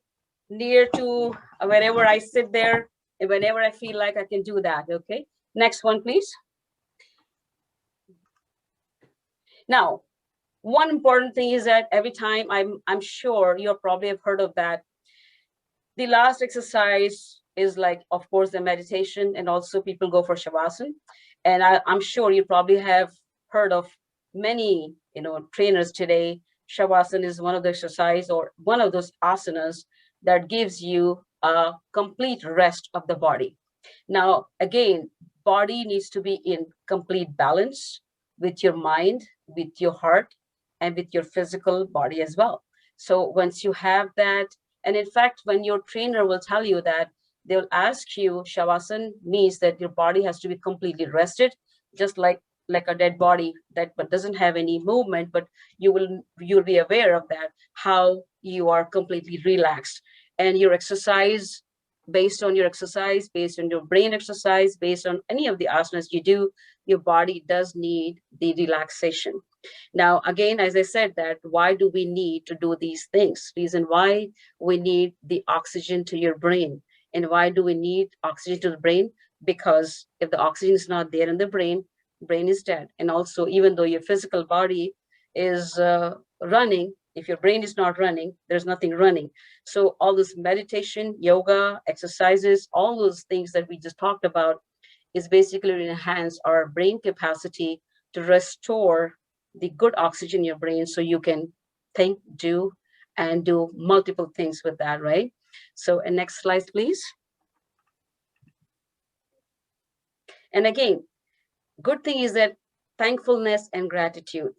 near to wherever I sit there, and whenever I feel like I can do that, okay? Next one, please. Now, one important thing is that every time, I'm sure you probably have heard of that, the last exercise is like, of course, the meditation, and also people go for Shavasana. And I'm sure you probably have heard of many, you know, trainers today. Shavasana is one of the exercise or one of those asanas that gives you a complete rest of the body. Now, again, body needs to be in complete balance with your mind, with your heart, and with your physical body as well. So once you have that, and in fact, when your trainer will tell you that, they'll ask you, Shavasana means that your body has to be completely rested, just like a dead body that but doesn't have any movement, but you'll be aware of that, how you are completely relaxed. And your exercise, based on your exercise, based on your brain exercise, based on any of the asanas you do, your body does need the relaxation. Now, again, as I said, that why do we need to do these things? Reason why we need the oxygen to your brain. And why do we need oxygen to the brain? Because if the oxygen is not there in the brain is dead. And also, even though your physical body is running, if your brain is not running, there's nothing running. So all this meditation, yoga, exercises, all those things that we just talked about is basically to enhance our brain capacity to restore the good oxygen in your brain so you can think, do multiple things with that, right? So, and next slide, please. And again, good thing is that thankfulness and gratitude.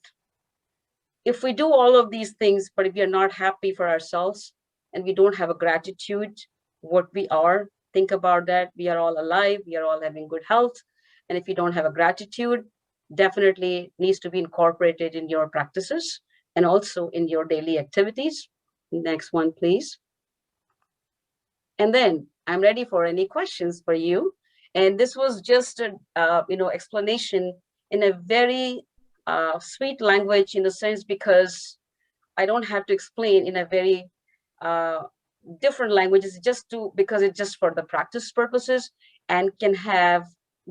If we do all of these things, but if we are not happy for ourselves and we don't have a gratitude, what we are. Think about that. We are all alive. We are all having good health. And if you don't have a gratitude, definitely needs to be incorporated in your practices and also in your daily activities. Next one, please. And then I'm ready for any questions for you. And this was just a explanation in a very sweet language, in a sense, because I don't have to explain in a very different languages, because it's just for the practice purposes and can have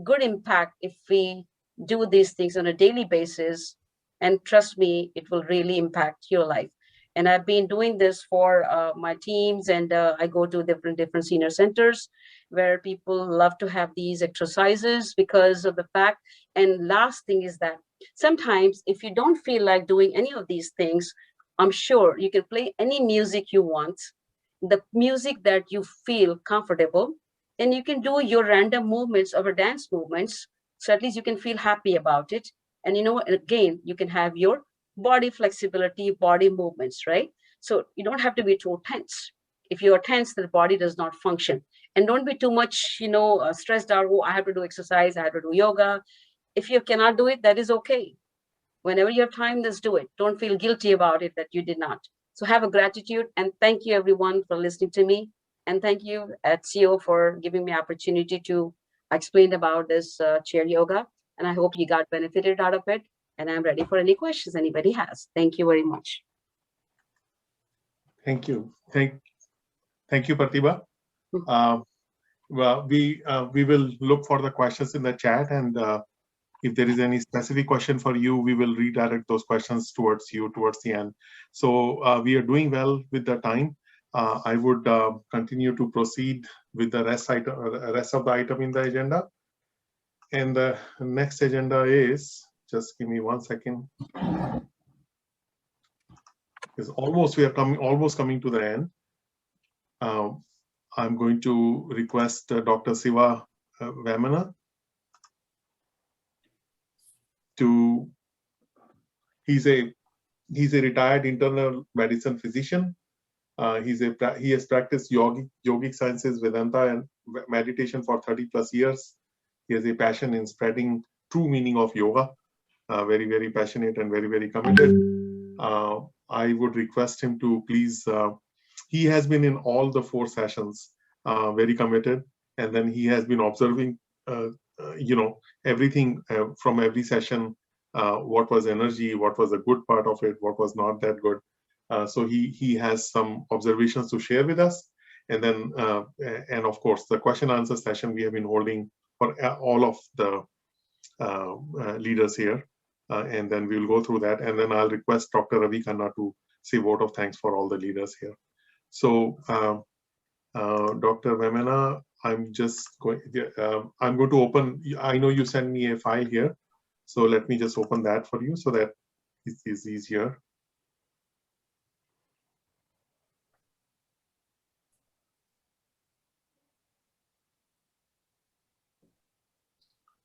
good impact if we do these things on a daily basis. And trust me, it will really impact your life. And I've been doing this for my teams, and I go to different senior centers where people love to have these exercises because of the fact. And last thing is that sometimes if you don't feel like doing any of these things, I'm sure you can play any music you want, the music that you feel comfortable, and you can do your random movements or dance movements. So at least you can feel happy about it. And again, you can have your body flexibility, body movements, right? So you don't have to be too tense. If you are tense, the body does not function. And don't be too much, stressed out. Oh, I have to do exercise, I have to do yoga. If you cannot do it, that is okay. Whenever you have time, just do it. Don't feel guilty about it that you did not. So have a gratitude, and thank you everyone for listening to me. And thank you at CEO for giving me opportunity to explain about this chair yoga. And I hope you got benefited out of it. And I'm ready for any questions anybody has. Thank you very much. Thank you. Thank you, Pratibha. Well, we will look for the questions in the chat, and if there is any specific question for you, we will redirect those questions towards you towards the end. So we are doing well with the time. I would continue to proceed with the rest of the item in the agenda. And the next agenda is, just give me 1 second. It's almost, we are almost coming to the end. I'm going to request Dr. Siva Vamana to, he's a retired internal medicine physician. He has practiced yogic sciences, Vedanta, and meditation for 30+ years. He has a passion in spreading true meaning of yoga. Very, very passionate and very, very committed. I would request him to please, he has been in all the 4 sessions, very committed. And then he has been observing, everything from every session, what was energy, what was a good part of it, what was not that good. So he has some observations to share with us. And then, and of course, the question answer session we have been holding for all of the leaders here. And then we'll go through that. And then I'll request Dr. Ravi Khanna to say a vote of thanks for all the leaders here. So Dr. Vamana, I'm going to open, I know you sent me a file here. So let me just open that for you so that it is easier.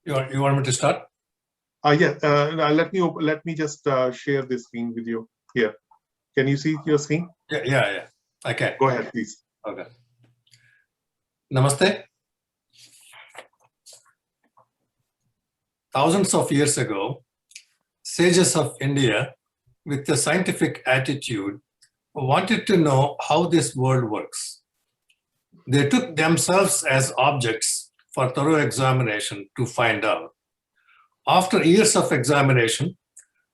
You want me to start? Yeah. Let me just share this screen with you here. Can you see your screen? Yeah. I can. Go ahead, please. Okay. Namaste. Thousands of years ago, sages of India, with a scientific attitude, wanted to know how this world works. They took themselves as objects for thorough examination to find out. After years of examination,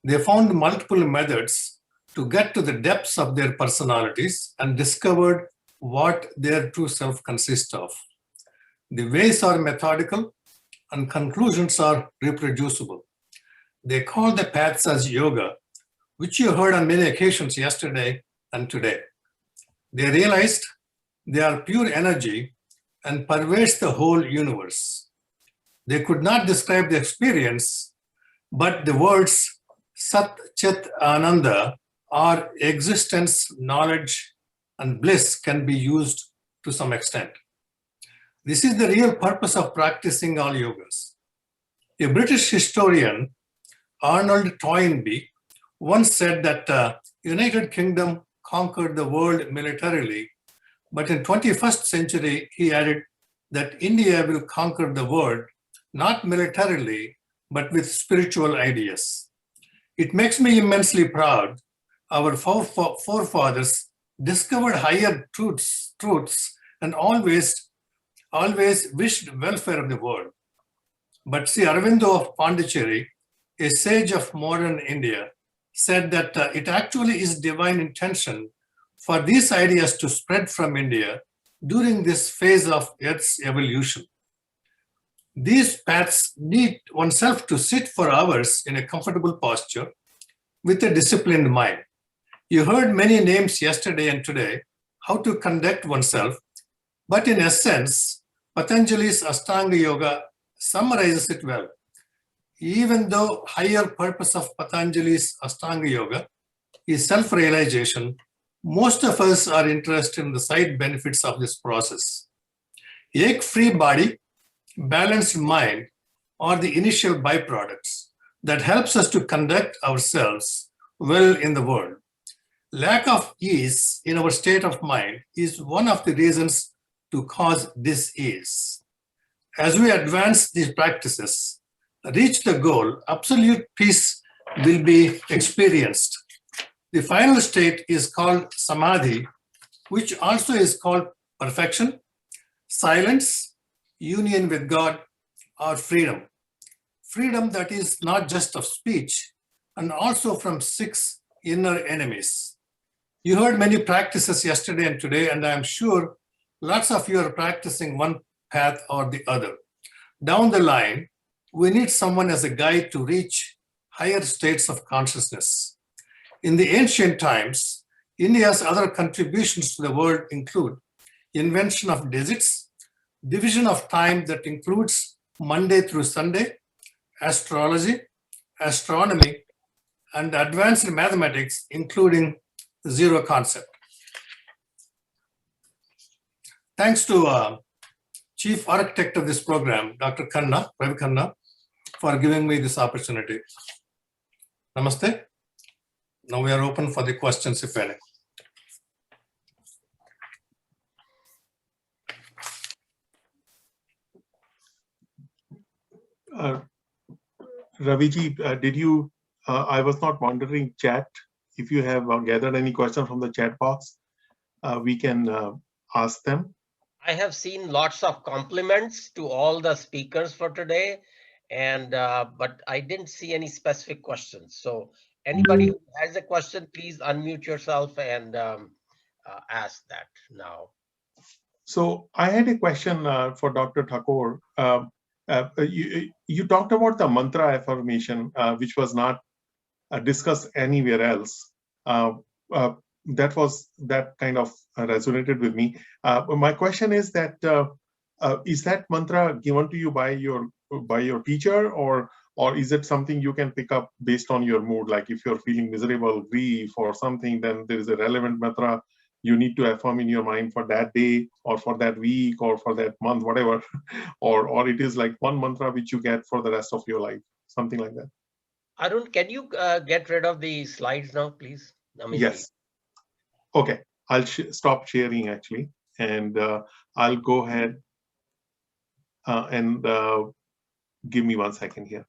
they found multiple methods to get to the depths of their personalities and discovered what their true self consists of. The ways are methodical and conclusions are reproducible. They call the paths as yoga, which you heard on many occasions yesterday and today. They realized they are pure energy and pervades the whole universe. They could not describe the experience, but the words Sat, Chit, Ananda, or existence, knowledge, and bliss can be used to some extent. This is the real purpose of practicing all yogas. A British historian, Arnold Toynbee, once said that the United Kingdom conquered the world militarily But in 21st century, he added that India will conquer the world, not militarily, but with spiritual ideas. It makes me immensely proud. Our forefathers discovered higher truths and always wished welfare of the world. But Sri Aurobindo of Pondicherry, a sage of modern India, said that it actually is divine intention for these ideas to spread from India during this phase of Earth's evolution. These paths need oneself to sit for hours in a comfortable posture with a disciplined mind. You heard many names yesterday and today, how to conduct oneself, but in essence, Patanjali's Ashtanga Yoga summarizes it well. Even though higher purpose of Patanjali's Ashtanga Yoga is self-realization, most of us are interested in the side benefits of this process. Ache-free body, balanced mind are the initial byproducts that helps us to conduct ourselves well in the world. Lack of ease in our state of mind is one of the reasons to cause dis-ease. As we advance these practices, reach the goal, absolute peace will be experienced. The final state is called samadhi, which also is called perfection, silence, union with God, or freedom. Freedom that is not just of speech, and also from 6 inner enemies. You heard many practices yesterday and today, and I'm sure lots of you are practicing one path or the other. Down the line, we need someone as a guide to reach higher states of consciousness. In the ancient times, India's other contributions to the world include invention of digits, division of time that includes Monday through Sunday, astrology, astronomy, and advanced mathematics, including the zero concept. Thanks to Chief Architect of this program, Dr. Ravi Khanna, for giving me this opportunity. Namaste. Now we are open for the questions, if any. Raviji, did you, I was not monitoring chat. If you have gathered any questions from the chat box, we can ask them. I have seen lots of compliments to all the speakers for today, and but I didn't see any specific questions. So anybody who has a question, please unmute yourself and ask that now. So I had a question for Dr. Thakore. You talked about the mantra affirmation, which was not discussed anywhere else. That kind of resonated with me. My question is that mantra given to you by your teacher, or is it something you can pick up based on your mood? Like if you're feeling miserable, grief, or something, then there is a relevant mantra you need to affirm in your mind for that day, or for that week, or for that month, whatever, or it is like one mantra which you get for the rest of your life, something like that. Arun, can you get rid of the slides now, please? Yes. Okay, I'll stop sharing actually, and I'll go ahead and give me 1 second here.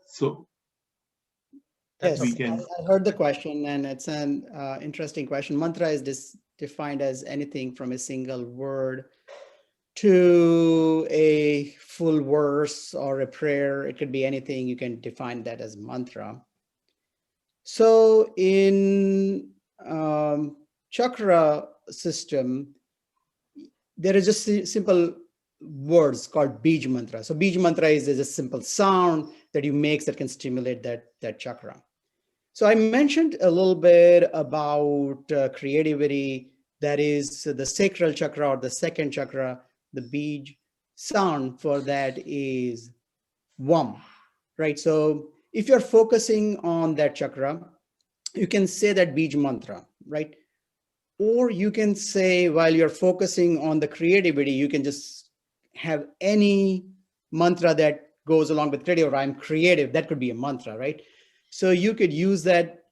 So yes, we can. I heard the question, and it's an interesting question. Mantra is defined as anything from a single word to a full verse or a prayer. It could be anything. You can define that as mantra. So in chakra system, there is just simple words called Bij mantra. So Bij mantra is a simple sound that you make that can stimulate that chakra. So I mentioned a little bit about creativity. That is the sacral chakra or the second chakra. The Bij sound for that is Vam, right? So if you're focusing on that chakra, you can say that Bij mantra, right? Or you can say, while you're focusing on the creativity, you can just have any mantra that goes along with creative, or I'm creative. That could be a mantra, right? So you could use that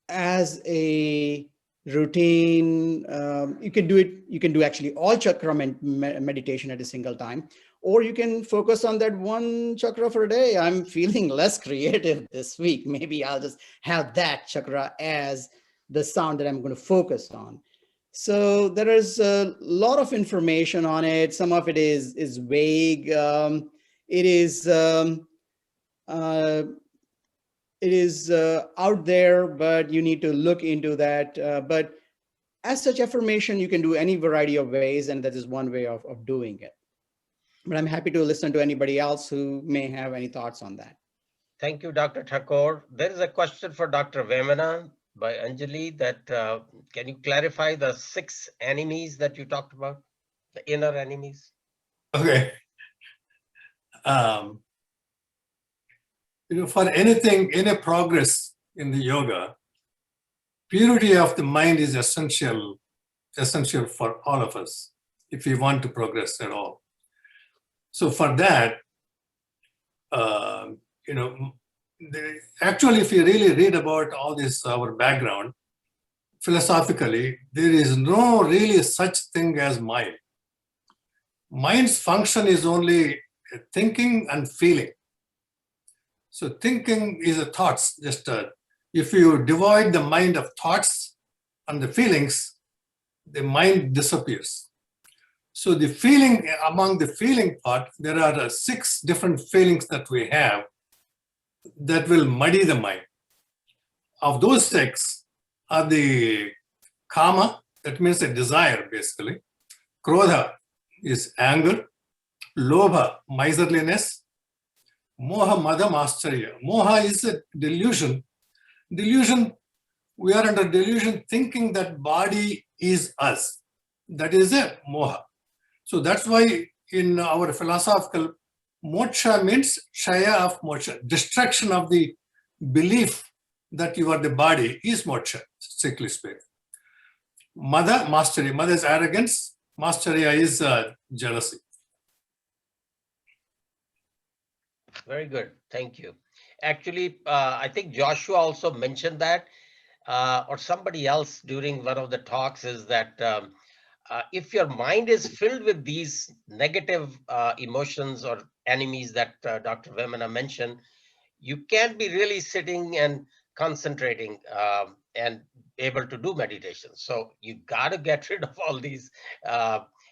as a routine. You can do it. You can do actually all chakra meditation at a single time, or you can focus on that one chakra for a day. I'm feeling less creative this week. Maybe I'll just have that chakra as the sound that I'm going to focus on. So there is a lot of information on it. Some of it is vague. It is out there, but you need to look into that. But as such, affirmation, you can do any variety of ways, and that is one way of doing it. But I'm happy to listen to anybody else who may have any thoughts on that. Thank you, Dr. Thakore. There is a question for Dr. Vemana by Anjali that can you clarify the 6 enemies that you talked about, the inner enemies? Okay. For anything, any progress in the yoga, purity of the mind is essential for all of us if we want to progress at all. So for that, actually, if you really read about all this, our background, philosophically, there is no really such thing as mind. Mind's function is only thinking and feeling. So thinking is a thoughts. Just if you divide the mind of thoughts and the feelings, the mind disappears. So the feeling, among the feeling part, there are 6 different feelings that we have that will muddy the mind. Of those 6 are the kama, that means a desire basically. Krodha is anger. Lobha, miserliness. Moha, madam, ascharya. Moha is a delusion. Delusion, we are under delusion thinking that body is us. That is a moha. So that's why in our philosophical, moksha means shaya of moksha. Destruction of the belief that you are the body is moksha, strictly speaking. Mada, mastery. Mada is arrogance. Mastery is jealousy. Very good. Thank you. Actually, I think Joshua also mentioned that, or somebody else during one of the talks, is that if your mind is filled with these negative emotions or enemies that Dr. Vemana mentioned, you can't be really sitting and concentrating and able to do meditation. So you got to get rid of all these.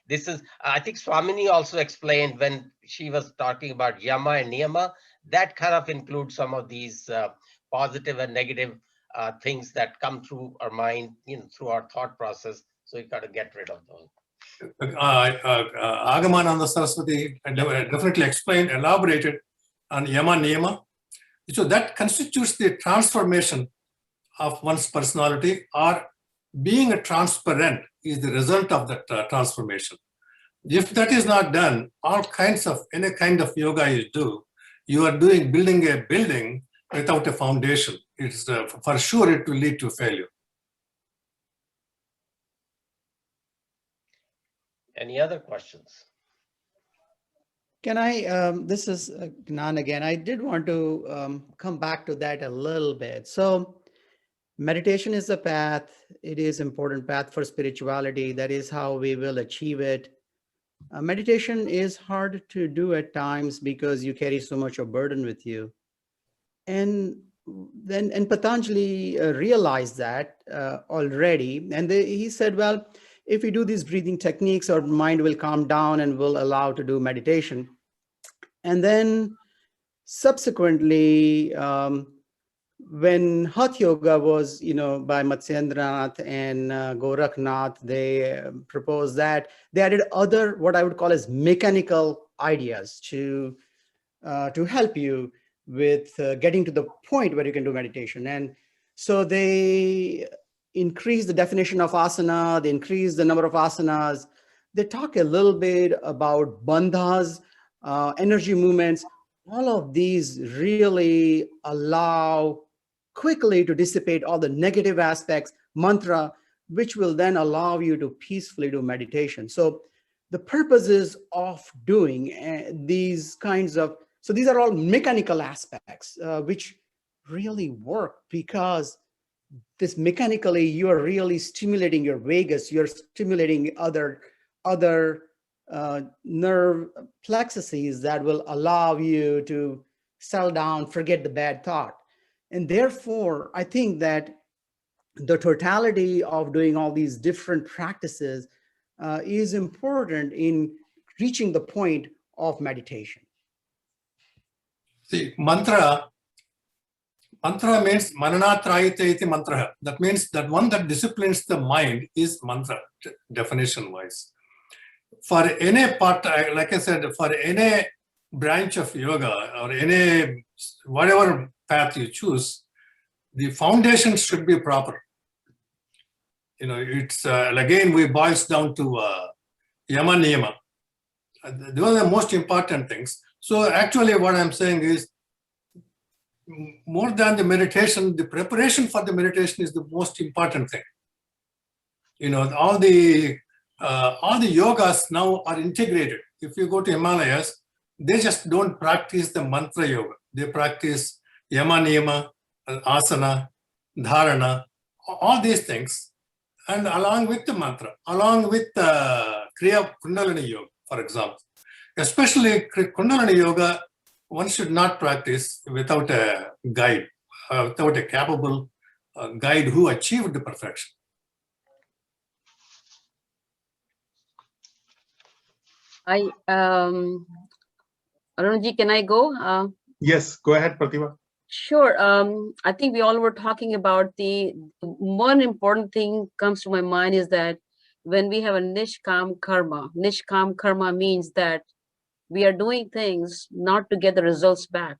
This is, I think Swamini also explained when she was talking about yama and niyama, that kind of includes some of these positive and negative things that come through our mind, through our thought process. So you got to get rid of those. Agamananda Saraswati definitely explained, elaborated on yama niyama. So that constitutes the transformation of one's personality, or being a transparent is the result of that transformation. If that is not done, all kinds of, any kind of yoga you do, you are building a building without a foundation. It's for sure it will lead to failure. Any other questions? Can I, this is Gnan again. I did want to come back to that a little bit. So meditation is a path. It is important path for spirituality. That is how we will achieve it. Meditation is hard to do at times because you carry so much of burden with you. And Patanjali realized that already. And he said, well, if we do these breathing techniques, our mind will calm down and will allow to do meditation. And then subsequently, when Hatha Yoga was, by Matsyendranath and Gorakhnath, they proposed that they added other, what I would call as mechanical ideas to help you with getting to the point where you can do meditation. And so they increase the definition of asana, they increase the number of asanas. They talk a little bit about bandhas, energy movements. All of these really allow quickly to dissipate all the negative aspects, mantra, which will then allow you to peacefully do meditation. So the purposes of doing these kinds of, so these are all mechanical aspects, which really work because this mechanically, you are really stimulating your vagus, you're stimulating other nerve plexuses that will allow you to settle down, forget the bad thought. And therefore, I think that the totality of doing all these different practices is important in reaching the point of meditation. See, mantra means mananatrayite iti mantra. That means that one that disciplines the mind is mantra, definition wise. For any part, like I said, for any branch of yoga or any whatever path you choose, the foundation should be proper. You know, it's again, we boils down to yama niyama. Those are the most important things. So actually what I'm saying is, more than the meditation, the preparation for the meditation is the most important thing. You know, all the yogas now are integrated. If you go to Himalayas, they just don't practice the mantra yoga. They practice yama niyama, asana, dharana, all these things. And along with the mantra, along with Kriya Kundalini Yoga, for example. Especially Kundalini Yoga, one should not practice without a guide, without a capable guide who achieved the perfection. Arunji, can I go? Yes, go ahead, Pratibha. Sure. I think we all were talking about the one important thing comes to my mind is that when we have a nishkam karma means that we are doing things not to get the results back.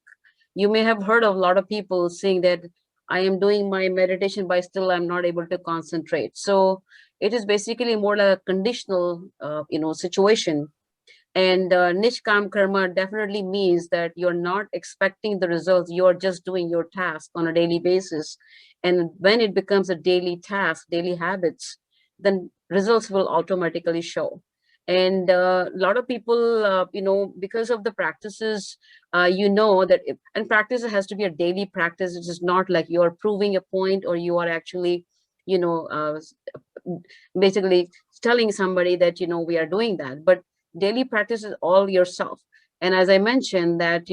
You may have heard of a lot of people saying that I am doing my meditation, but still I'm not able to concentrate. So it is basically more like a conditional, situation. And nishkam karma definitely means that you're not expecting the results. You're just doing your task on a daily basis. And when it becomes a daily task, daily habits, then results will automatically show. And a lot of people, because of the practices, that and practice has to be a daily practice. It is not like you're proving a point or you are actually, basically telling somebody that, we are doing that. But daily practice is all yourself. And as I mentioned that,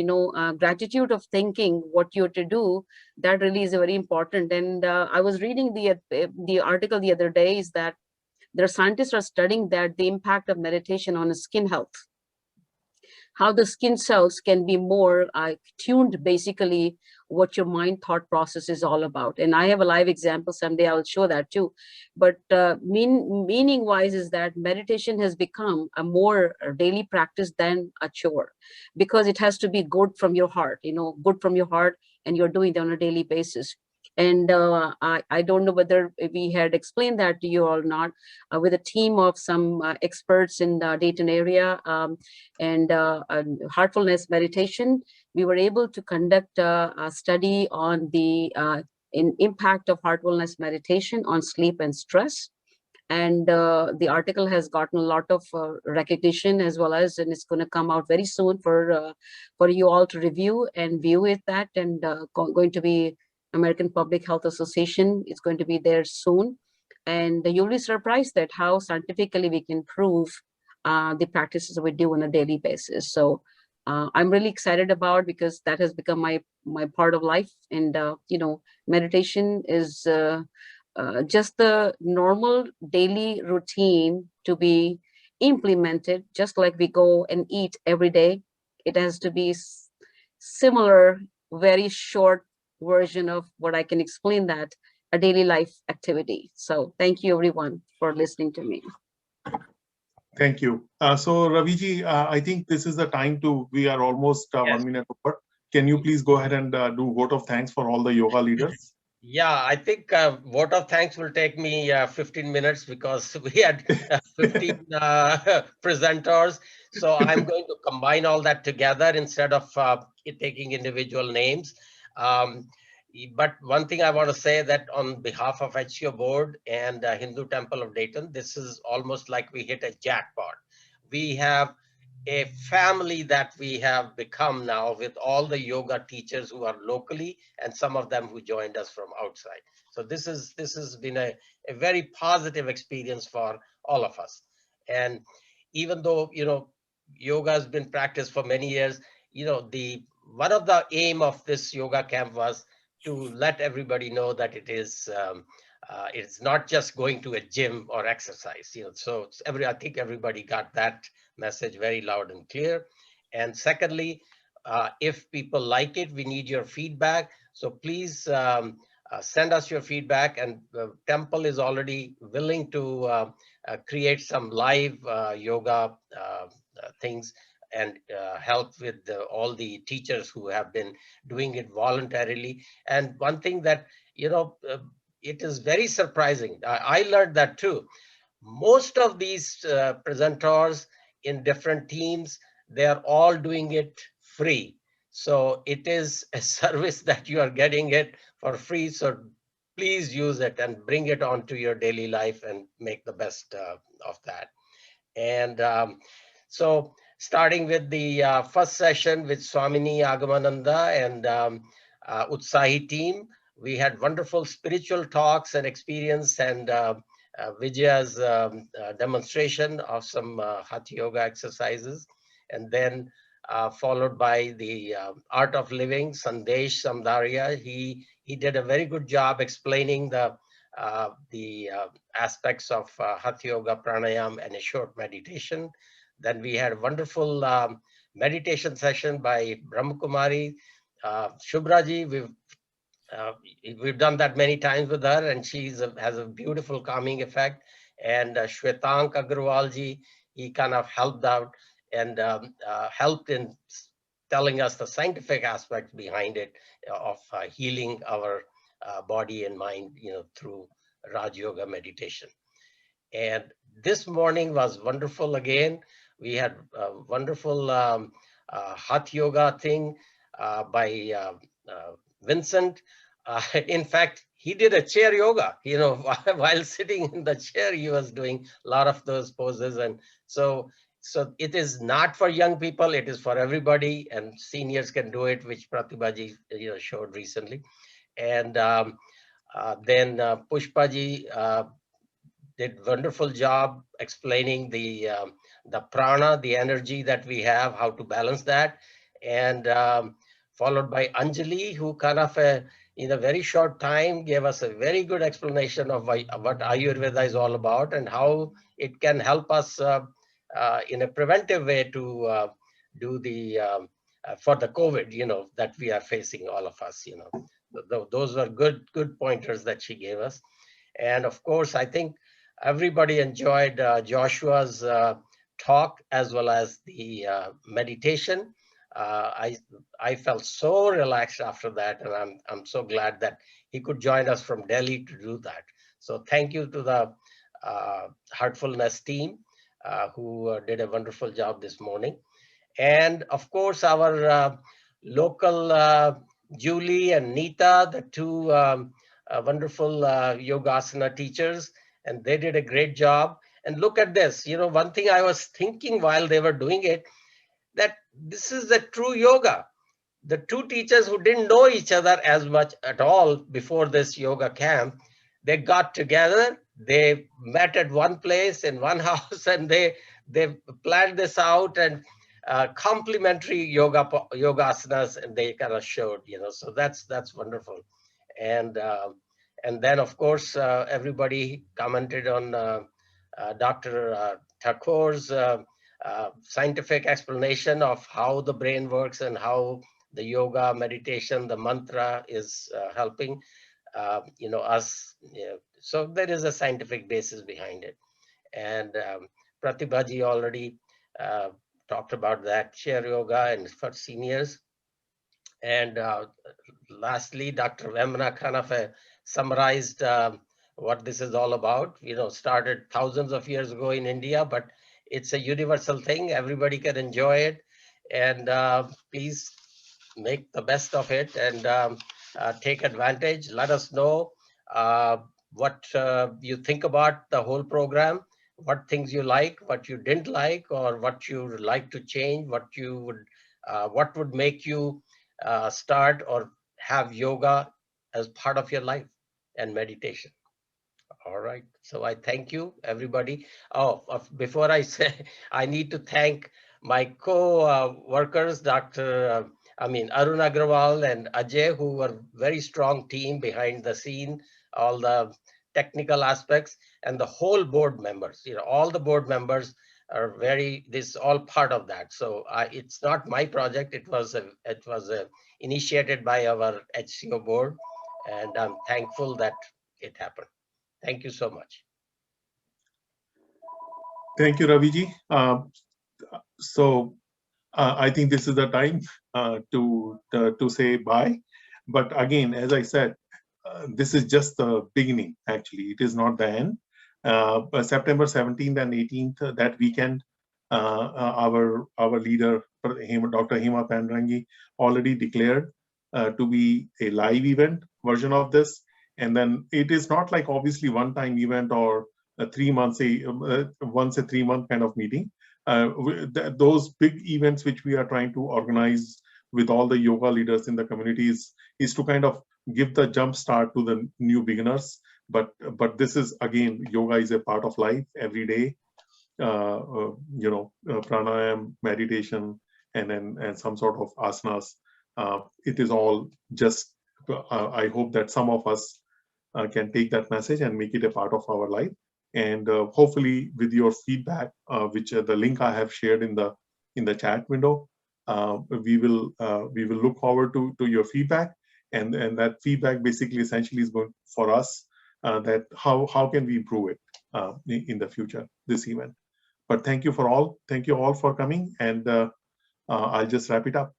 gratitude of thinking what you're to do, that really is very important. And I was reading the article the other day is that there scientists are studying that the impact of meditation on skin health, how the skin cells can be more tuned, basically what your mind thought process is all about. And I have a live example someday, I will show that too. But meaning wise is that meditation has become a more daily practice than a chore, because it has to be good from your heart, good from your heart, and you're doing it on a daily basis. And I don't know whether we had explained that to you or not, with a team of some experts in the Dayton area and heartfulness meditation, we were able to conduct a study on the impact of heartfulness meditation on sleep and stress. And the article has gotten a lot of recognition as well as, and it's going to come out very soon for you all to review and view it that, and going to be American Public Health Association is going to be there soon. And you'll be surprised at how scientifically we can prove the practices we do on a daily basis. So I'm really excited about, because that has become my part of life. And, meditation is just the normal daily routine to be implemented, just like we go and eat every day. It has to be similar, very short version of what I can explain that, a daily life activity. So thank you everyone for listening to me. Thank you. So Raviji, I think this is the time we are almost 1 minute over. Can you please go ahead and do vote of thanks for all the yoga leaders? Yeah, I think vote of thanks will take me 15 minutes because we had 15 presenters. So I'm going to combine all that together instead of taking individual names. But one thing I want to say that on behalf of HCO board and Hindu Temple of Dayton, this is almost like we hit a jackpot. We have a family that we have become now with all the yoga teachers who are locally and some of them who joined us from outside. So this has been a very positive experience for all of us. And even though, yoga has been practiced for many years, one of the aim of this yoga camp was to let everybody know that it's not just going to a gym or exercise. So I think everybody got that message very loud and clear. And secondly, if people like it, we need your feedback. So please send us your feedback. And Temple is already willing to create some live yoga things and help with all the teachers who have been doing it voluntarily. And one thing that, it is very surprising. I learned that too. Most of these presenters in different teams, they are all doing it free. So it is a service that you are getting it for free. So please use it and bring it onto your daily life and make the best of that. And so starting with the first session with Swamini Agamananda and Utsahi team, we had wonderful spiritual talks and experience, and Vijaya's demonstration of some Hatha Yoga exercises, and then followed by the Art of Living, Sandesh Samdaria. He did a very good job explaining the aspects of Hatha Yoga, Pranayama, and a short meditation. Then we had a wonderful meditation session by Brahmakumari. Shubhraji, we've done that many times with her, and she has a beautiful calming effect. And Shwetank Agarwalji, he kind of helped out and helped in telling us the scientific aspects behind it of healing our body and mind, through Raj Yoga meditation. And this morning was wonderful again. We had a wonderful Hatha Yoga thing by Vincent. In fact, he did a chair yoga, while sitting in the chair, he was doing a lot of those poses. And so it is not for young people, it is for everybody, and seniors can do it, which Pratibha ji, showed recently. And then Pushpaji did wonderful job explaining the prana, the energy that we have, how to balance that. And followed by Anjali, who kind of in a very short time gave us a very good explanation of what Ayurveda is all about and how it can help us in a preventive way to do the for the COVID, that we are facing, all of us. Those were good pointers that she gave us. And of course, I think everybody enjoyed Joshua's talk as well as the meditation. I felt so relaxed after that, and I'm so glad that he could join us from Delhi to do that. So thank you to the Heartfulness team who did a wonderful job this morning. And of course, our local Julie and Neeta, the two wonderful Yogasana teachers, and they did a great job. And look at this, one thing I was thinking while they were doing it, that this is the true yoga. The two teachers who didn't know each other as much at all before this yoga camp, they got together, they met at one place in one house, and they planned this out, and complementary yogasanas, and they kind of showed, so that's wonderful. And then of course everybody commented on Dr. Thakore's scientific explanation of how the brain works and how the yoga, meditation, the mantra is helping us. So there is a scientific basis behind it. And Pratibha ji already talked about that, chair yoga and for seniors. And lastly, Dr. Vemna kind of summarized what this is all about. Started thousands of years ago in India, but it's a universal thing. Everybody can enjoy it. And please make the best of it and take advantage. Let us know what you think about the whole program. what things you like, what you didn't like, or what you would like to change, what would make you start or have yoga as part of your life and meditation. All right. So I thank you, everybody. Oh, before I say, I need to thank my co-workers, Arun Agarwal and Ajay, who were very strong team behind the scene, all the technical aspects, and the whole board members. All the board members are this is all part of that. So it's not my project. It was initiated by our HCO board, and I'm thankful that it happened. Thank you so much. Thank you, Raviji. I think this is the time to say bye. But again, as I said, this is just the beginning. Actually, it is not the end. September 17th and 18th, that weekend, our leader, Dr. Hema Pandrangi, already declared to be a live event version of this. And then it is not like obviously one-time event or a 3 months, once a 3 month kind of meeting. Those big events which we are trying to organize with all the yoga leaders in the communities is to kind of give the jump start to the new beginners. But this is, again, yoga is a part of life every day. Pranayama, meditation, and some sort of asanas. It is all just, I hope that some of us can take that message and make it a part of our life. And hopefully with your feedback, which the link I have shared in the chat window, we will look forward to your feedback. And that feedback basically essentially is going for us that how can we improve it in the future, this event. But thank you all for coming, and I'll just wrap it up.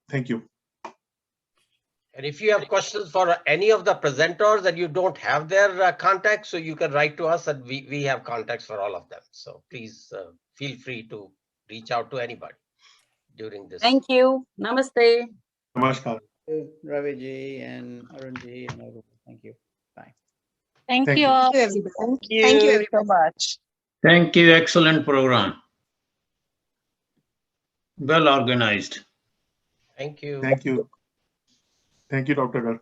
Thank you. And if you have questions for any of the presenters and you don't have their contacts, so you can write to us, and we have contacts for all of them. So please feel free to reach out to anybody during this. Thank you. Namaste. Namaskar. Raviji and Arunji and everyone. Thank you. Bye. Thank Thank you you. all. Thank you so much. Thank you. Excellent program. Well organized. Thank you. Thank you. Thank you, Dr. Gar.